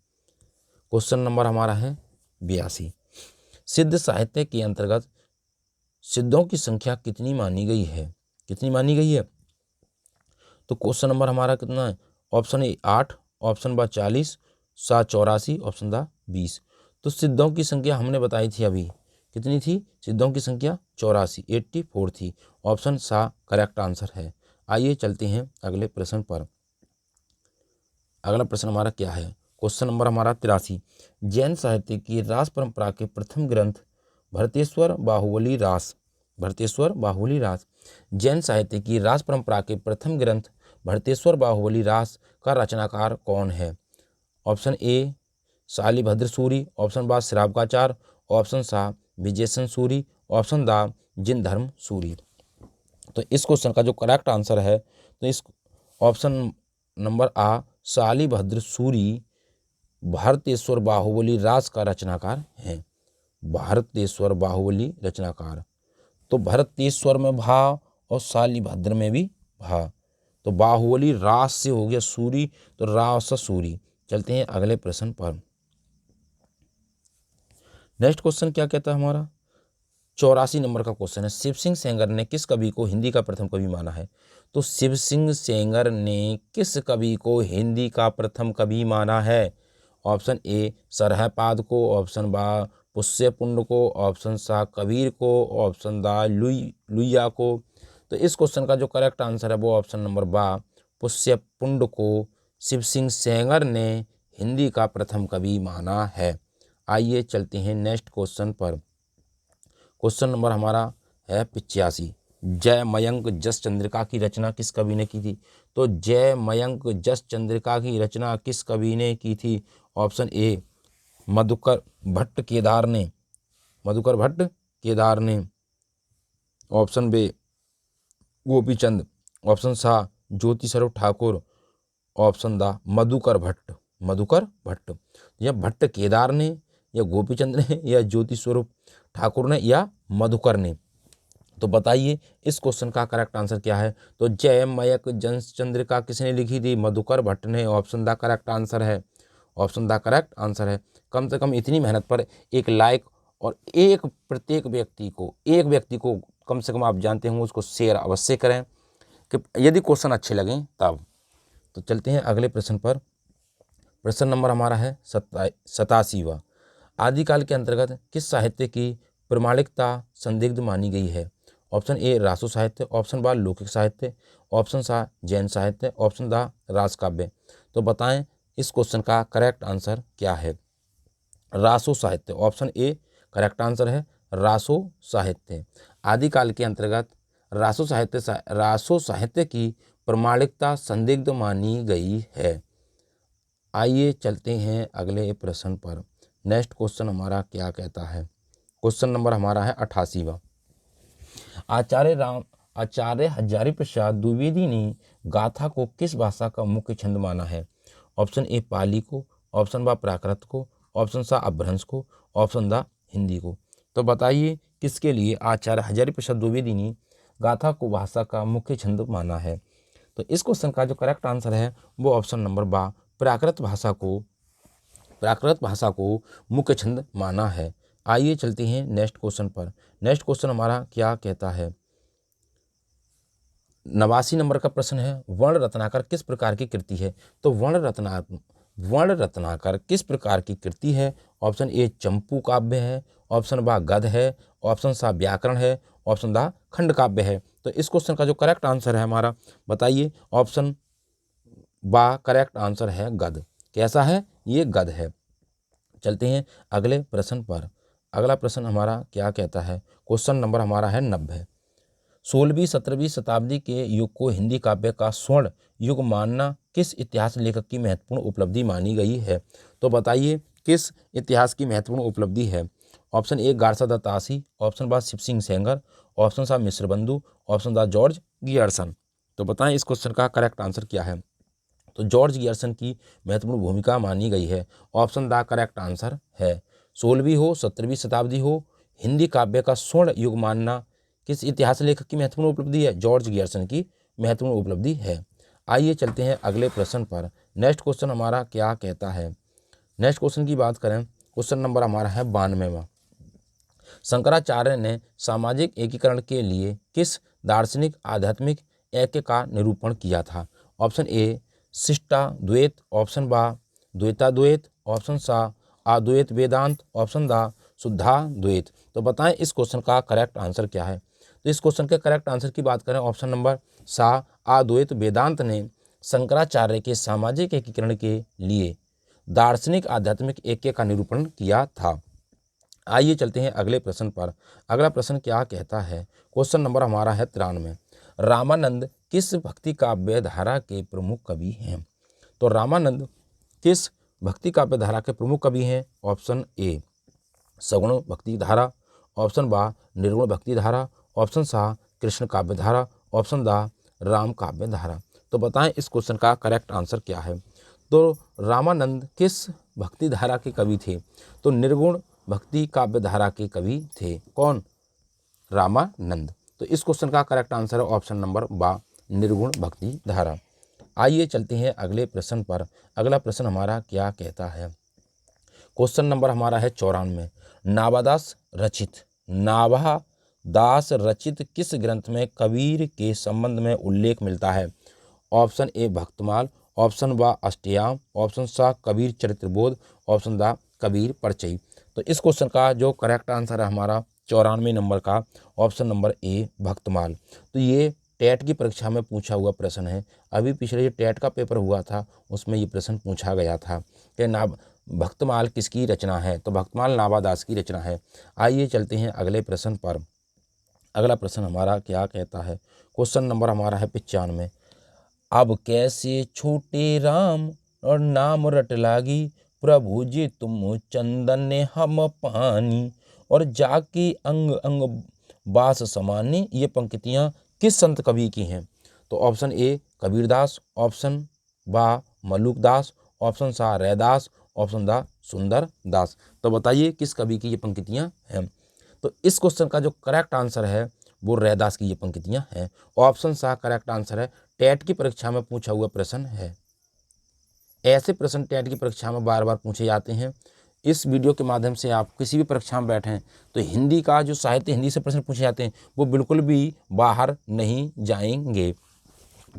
क्वेश्चन नंबर हमारा है 82। सिद्ध साहित्य के अंतर्गत सिद्धों की संख्या कितनी मानी गई है? कितनी मानी गई है? तो क्वेश्चन नंबर हमारा कितना है? ऑप्शन ए 8, ऑप्शन बा 40, सा 84, ऑप्शन दा 20। तो सिद्धों की संख्या हमने बताई थी अभी, कितनी थी? सिद्धों की संख्या 84, 84 थी। ऑप्शन सा करेक्ट आंसर है। आइए चलते हैं अगले प्रश्न पर। अगला प्रश्न हमारा क्या है? क्वेश्चन नंबर हमारा 83। जैन साहित्य की रास परंपरा के प्रथम ग्रंथ भरतेश्वर बाहुबली रास, भरतेश्वर बाहुबली रास। जैन साहित्य की रास परंपरा के प्रथम ग्रंथ भरतेश्वर बाहुबली रास का रचनाकार कौन है? ऑप्शन ए शालिभद्र सूरी, ऑप्शन बा श्रावकाचार्य, ऑप्शन सा विजयसन सूरी, ऑप्शन दा जिन धर्म सूरी। तो इस क्वेश्चन का जो करेक्ट आंसर है तो इस ऑप्शन नंबर आ शालिभद्र सूरी भारतेश्वर बाहुबली रास का रचनाकार है। भारतेश्वर बाहुबली रचनाकार। तो भरतेश्वर में भा और शालिभद्र में भी भा, तो बाहुबली रास से हो गया सूरी, तो रास सूरी। चलते हैं अगले प्रश्न पर। नेक्स्ट क्वेश्चन क्या कहता है हमारा? 84 नंबर का क्वेश्चन है। शिव सिंह सेंगर ने किस कवि को हिंदी का प्रथम कवि माना है? तो शिव सिंह सेंगर ने किस कवि को हिंदी का प्रथम कवि माना है? ऑप्शन ए सरहपाद को, ऑप्शन बा पुष्यपुंड को, ऑप्शन सा कबीर को, ऑप्शन दा लुइया को। तो इस क्वेश्चन का जो करेक्ट आंसर है वो ऑप्शन नंबर बा पुष्यपुंड को शिव सिंह सेंगर ने हिंदी का प्रथम कवि माना है। आइए चलते हैं नेक्स्ट क्वेश्चन पर। क्वेश्चन नंबर हमारा है 85। जय मयंक जस चंद्रिका की रचना किस कवि ने की थी? तो जय मयंक जस चंद्रिका की रचना किस कवि ने की थी? ऑप्शन ए मधुकर भट्ट केदार ने, मधुकर भट्ट केदार ने। ऑप्शन बी गोपीचंद, ऑप्शन सा ज्योति स्वरूप ठाकुर, ऑप्शन दा मधुकर भट्ट, मधुकर भट्ट। या भट्ट केदार ने, या गोपीचंद ने, या ज्योति स्वरूप ठाकुर ने, या मधुकर ने। तो बताइए इस क्वेश्चन का करेक्ट आंसर क्या है। तो जय मयक चंद्रिका किसने लिखी थी, मधुकर भट्ट ने। ऑप्शन द करेक्ट आंसर है, ऑप्शन द करेक्ट आंसर है। कम से कम इतनी मेहनत पर एक लाइक और प्रत्येक व्यक्ति को कम से कम आप जानते होंगे उसको शेयर अवश्य करें कि यदि क्वेश्चन अच्छे लगें तब। तो चलते हैं अगले प्रश्न पर। प्रश्न नंबर हमारा है 87वां। आदिकाल के अंतर्गत किस साहित्य की प्रमाणिकता संदिग्ध मानी गई है। ऑप्शन ए रासो साहित्य, ऑप्शन बी लौकिक साहित्य, ऑप्शन सा जैन साहित्य, ऑप्शन द राजकाव्य। तो बताएं इस क्वेश्चन का करेक्ट आंसर क्या है। रासो साहित्य, ऑप्शन ए करेक्ट आंसर है रासो साहित्य। आदिकाल के अंतर्गत रासो साहित्य की प्रमाणिकता संदिग्ध मानी गई है। आइए चलते हैं अगले प्रश्न पर। नेक्स्ट क्वेश्चन हमारा क्या कहता है। क्वेश्चन नंबर हमारा है 88वां। आचार्य हजारी प्रसाद द्विवेदी ने गाथा को किस भाषा का मुख्य छंद माना है। ऑप्शन ए पाली को, ऑप्शन बी प्राकृत को, ऑप्शन सा अपभ्रंश को, ऑप्शन द हिंदी को। तो बताइए किसके लिए आचार्य हजारी प्रसाद द्विवेदी ने गाथा को भाषा का मुख्य छंद माना है। तो इस क्वेश्चन का जो करेक्ट आंसर है वो ऑप्शन नंबर बा प्राकृत भाषा को मुख्य छंद माना है। आइए चलते हैं नेक्स्ट क्वेश्चन पर। नेक्स्ट क्वेश्चन हमारा क्या कहता है। 89 नंबर का प्रश्न है, वर्ण रत्नाकर किस प्रकार की कृति है। तो वर्ण रत्नाकर किस प्रकार की कृति है। ऑप्शन ए चंपू काव्य है, ऑप्शन बा गद्य है, ऑप्शन सा व्याकरण है, ऑप्शन दा खंड काव्य है। तो इस क्वेश्चन का जो करेक्ट आंसर है हमारा बताइए। ऑप्शन बा करेक्ट आंसर है गद्य। कैसा है ये गद्य है। चलते हैं अगले प्रश्न पर। अगला प्रश्न हमारा क्या कहता है। क्वेश्चन नंबर हमारा है 90। 16वीं-17वीं शताब्दी के युग को हिंदी काव्य का स्वर्ण युग मानना किस इतिहास लेखक की महत्वपूर्ण उपलब्धि मानी गई है। तो बताइए किस इतिहास की महत्वपूर्ण उपलब्धि है। ऑप्शन ए Garcin de Tassy, option B Shiv Singh Sengar, option C Mishra बंधु, ऑप्शन द जॉर्ज गियर्सन। तो बताएं इस क्वेश्चन का करेक्ट आंसर क्या है। तो जॉर्ज गियर्सन की महत्वपूर्ण भूमिका मानी गई है। ऑप्शन द करेक्ट आंसर है। 16वीं हो 17वीं शताब्दी हो, हिंदी काव्य का स्वर्ण युग मानना किस इतिहास लेखक की महत्वपूर्ण उपलब्धि है। जॉर्ज गियर्सन की महत्वपूर्ण उपलब्धि है। आइए चलते हैं अगले प्रश्न पर। नेक्स्ट क्वेश्चन हमारा क्या कहता है। नेक्स्ट क्वेश्चन की बात करें, क्वेश्चन नंबर हमारा है 92वां। शंकराचार्य ने सामाजिक एकीकरण के लिए किस दार्शनिक आध्यात्मिक ऐक्य का निरूपण किया था। ऑप्शन ए शिष्टाद्वैत, ऑप्शन बा द्वैताद्वैत, ऑप्शन सा अद्वैत वेदांत, ऑप्शन दा शुद्धाद्वैत। तो बताएं इस क्वेश्चन का करेक्ट आंसर क्या है। तो इस क्वेश्चन के करेक्ट आंसर की बात करें, ऑप्शन नंबर सा अद्वैत वेदांत ने शंकराचार्य के सामाजिक एकीकरण के लिए दार्शनिक आध्यात्मिक ऐक्य का निरूपण किया था। आइए चलते हैं अगले प्रश्न पर। अगला प्रश्न क्या कहता है। क्वेश्चन नंबर हमारा है 93। रामानंद किस भक्ति काव्य धारा के प्रमुख कवि हैं। तो रामानंद किस भक्ति काव्य धारा के प्रमुख कवि हैं। ऑप्शन ए सगुण भक्ति धारा, ऑप्शन बा निर्गुण भक्ति धारा, ऑप्शन सा कृष्ण काव्य धारा, ऑप्शन दा राम काव्य धारा। तो बताएं इस क्वेश्चन का करेक्ट आंसर क्या है। तो रामानंद किस भक्ति धारा के कवि थे। तो निर्गुण भक्ति काव्य धारा के कवि थे। कौन, रामानंद। तो इस क्वेश्चन का करेक्ट आंसर है ऑप्शन नंबर बा निर्गुण भक्ति धारा। आइए चलते हैं अगले प्रश्न पर। अगला प्रश्न हमारा क्या कहता है। क्वेश्चन नंबर हमारा है 94। नाभादास रचित किस ग्रंथ में कबीर के संबंध में उल्लेख मिलता है। ऑप्शन ए भक्तमाल, ऑप्शन बा अष्टयाम, ऑप्शन सा कबीर चरित्रबोध, ऑप्शन दा कबीर परचई। तो इस क्वेश्चन का जो करेक्ट आंसर है हमारा 94 नंबर का ऑप्शन नंबर ए भक्तमाल। तो ये टेट की परीक्षा में पूछा हुआ प्रश्न है। अभी पिछले जो टेट का पेपर हुआ था उसमें ये प्रश्न पूछा गया था कि भक्तमाल किसकी रचना है। तो भक्तमाल नाभादास की रचना है। आइए चलते हैं अगले प्रश्न पर। अगला प्रश्न हमारा क्या कहता है। क्वेश्चन नंबर हमारा है 95। अब कैसे छोटे राम और नाम रट लागी, प्रभु जी तुम चंदन हम पानी और जाकी अंग अंग बास समानी। ये पंक्तियाँ किस संत कवि की हैं? तो ऑप्शन ए कबीरदास, ऑप्शन बा मलुकदास, ऑप्शन सा रैदास, ऑप्शन दा सुंदर दास। तो बताइए किस कवि की ये पंक्तियाँ हैं? तो इस क्वेश्चन का जो करेक्ट आंसर है वो रैदास की ये पंक्तियाँ हैं। ऑप्शन सा करेक्ट आंसर है। टेट की परीक्षा में पूछा हुआ प्रश्न है। ऐसे प्रश्न टेट की परीक्षा में बार बार पूछे जाते हैं। इस वीडियो के माध्यम से आप किसी भी परीक्षा में बैठें तो हिंदी का जो साहित्य, हिंदी से प्रश्न पूछे जाते हैं वो बिल्कुल भी बाहर नहीं जाएंगे।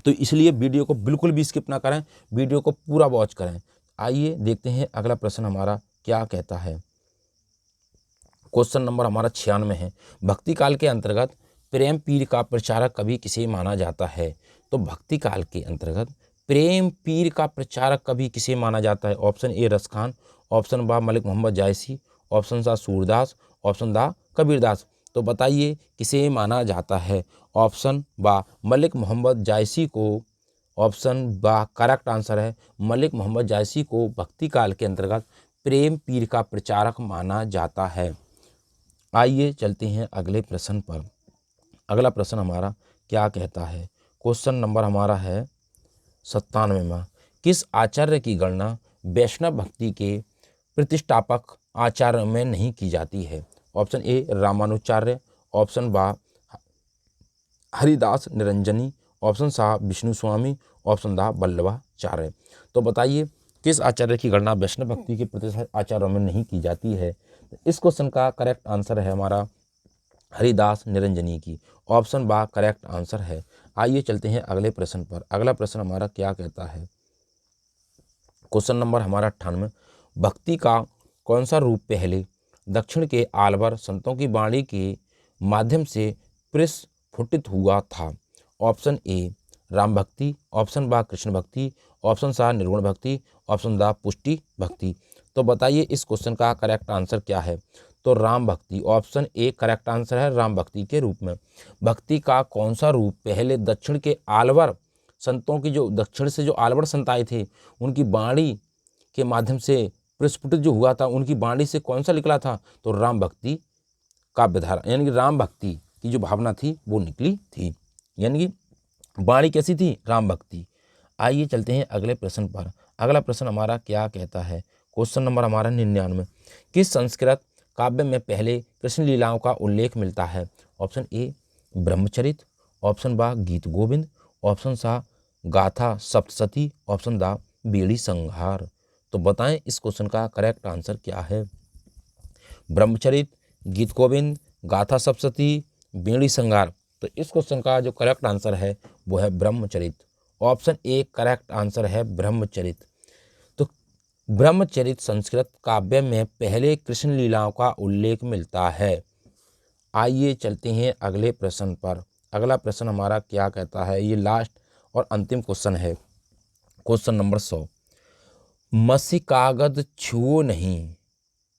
तो इसलिए वीडियो को बिल्कुल भी स्किप ना करें, वीडियो को पूरा वॉच करें। आइए देखते हैं अगला प्रश्न हमारा क्या कहता है। क्वेश्चन नंबर हमारा 96 है। भक्ति काल के अंतर्गत प्रेम पीर का प्रचारक कवि किसे माना जाता है? तो भक्ति काल के अंतर्गत प्रेम पीर का प्रचारक कवि किसे माना जाता है? ऑप्शन ए रस खान, ऑप्शन बा मलिक मोहम्मद जायसी, ऑप्शन सा सूरदास, ऑप्शन दा कबीरदास। तो बताइए किसे माना जाता है? ऑप्शन बा मलिक मोहम्मद जायसी को, ऑप्शन बा करेक्ट आंसर है। मलिक मोहम्मद जायसी को भक्ति काल के अंतर्गत प्रेम पीर का प्रचारक माना जाता है। आइए चलते हैं अगले प्रश्न पर। अगला प्रश्न हमारा क्या कहता है? क्वेश्चन नंबर हमारा है 97वां। किस आचार्य की गणना वैष्णव भक्ति के प्रतिष्ठापक आचार्य में नहीं की जाती है? ऑप्शन ए रामानुचार्य, ऑप्शन बा हरिदास निरंजनी, ऑप्शन सा विष्णु स्वामी, ऑप्शन दा वल्लभाचार्य। तो बताइए किस आचार्य की गणना वैष्णव भक्ति के प्रतिष्ठित आचार्यों में नहीं की जाती है? इस क्वेश्चन का करेक्ट आंसर है हमारा हरिदास निरंजनी की। ऑप्शन बा करेक्ट आंसर है। आइए चलते हैं अगले प्रश्न पर। अगला प्रश्न हमारा क्या कहता है? क्वेश्चन नंबर हमारा 98। भक्ति का कौन सा रूप पहले दक्षिण के आलवर संतों की वाणी के माध्यम से प्रस्फुटित हुआ था? ऑप्शन ए राम भक्ति, ऑप्शन बा कृष्ण भक्ति, ऑप्शन सा निर्गुण भक्ति, ऑप्शन दा पुष्टि भक्ति। तो बताइए इस क्वेश्चन का करेक्ट आंसर क्या है? तो राम भक्ति, ऑप्शन ए करेक्ट आंसर है। राम भक्ति के रूप में भक्ति का कौन सा रूप पहले दक्षिण के आलवर संतों की, जो दक्षिण से जो आलवर संत आए थे उनकी वाणी के माध्यम से प्रस्फुटित जो हुआ था, उनकी वाणी से कौन सा निकला था? तो राम भक्ति काव्यधारा, यानी कि राम भक्ति की जो भावना थी वो निकली थी, यानी कि वाणी कैसी थी? राम भक्ति। आइए चलते हैं अगले प्रश्न पर। अगला प्रश्न हमारा क्या कहता है? क्वेश्चन नंबर हमारा 99। किस संस्कृत काव्य में पहले कृष्ण लीलाओं का उल्लेख मिलता है? ऑप्शन ए ब्रह्मचरित, ऑप्शन बा गीत गोविंद, ऑप्शन सा गाथा सप्तशती, ऑप्शन दा बेड़ी संहार। तो बताएं इस क्वेश्चन का करेक्ट आंसर क्या है? ब्रह्मचरित, गीत गोविंद, गाथा सप्तशती, बेड़ी संहार। तो इस क्वेश्चन का जो करेक्ट आंसर है वो है ब्रह्मचरित। ऑप्शन ए करेक्ट आंसर है ब्रह्मचरित। तो ब्रह्मचरित संस्कृत काव्य में पहले कृष्ण लीलाओं का उल्लेख मिलता है। आइए चलते हैं अगले प्रश्न पर। अगला प्रश्न हमारा क्या कहता है? ये लास्ट और अंतिम क्वेश्चन है। Question number 100। मसी कागज छुओ नहीं,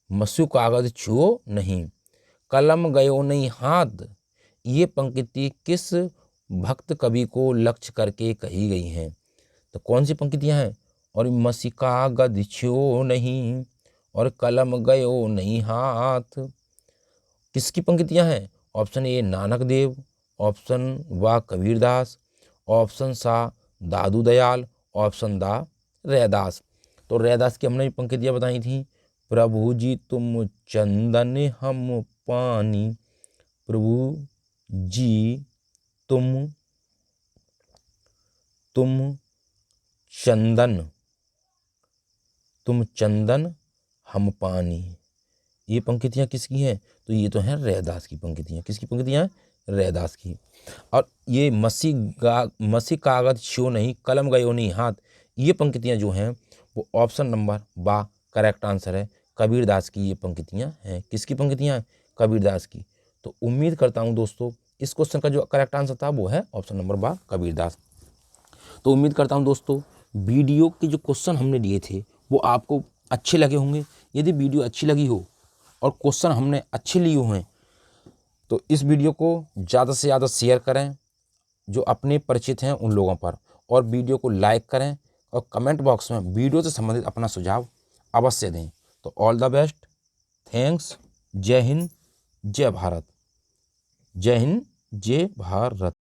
मसु कागज छुओ नहीं, कलम गयो नहीं हाथ। ये पंक्ति किस भक्त कवि को लक्ष्य करके कही गई हैं? तो कौन सी पंक्तियां हैं? और मसी कागज छुओ नहीं और कलम गयो नहीं हाथ, किसकी पंक्तियां हैं? Option A Nanak Dev, option B Kabirdas, option सा दादू दयाल, ऑप्शन दा रैदास। तो रैदास की हमने पंक्तियां बताई थी। प्रभु जी तुम चंदन हम पानी, प्रभु जी तुम चंदन हम पानी। ये पंक्तियाँ किसकी हैं? तो ये तो हैं रैदास की पंक्तियाँ। किसकी पंक्तियाँ हैं? रैदास की। और ये मसी कागज छो नहीं, कलम गयो नहीं हाथ, ये पंक्तियाँ जो हैं वो ऑप्शन नंबर बा करेक्ट आंसर है। कबीरदास की ये पंक्तियाँ हैं। किसकी पंक्तियाँ हैं? कबीरदास की। तो उम्मीद करता हूँ दोस्तों इस क्वेश्चन का जो करेक्ट आंसर था वो है ऑप्शन नंबर बा कबीरदास। तो उम्मीद करता हूँ दोस्तों वीडियो के जो क्वेश्चन हमने लिए थे वो आपको अच्छे लगे होंगे। यदि वीडियो अच्छी लगी हो और क्वेश्चन हमने अच्छे लिए हुए हैं तो इस वीडियो को ज़्यादा से ज़्यादा शेयर करें जो अपने परिचित हैं उन लोगों पर, और वीडियो को लाइक करें और कमेंट बॉक्स में वीडियो से संबंधित अपना सुझाव अवश्य दें। तो ऑल द बेस्ट, थैंक्स, जय हिंद, जय भारत। जय हिंद, जय भारत।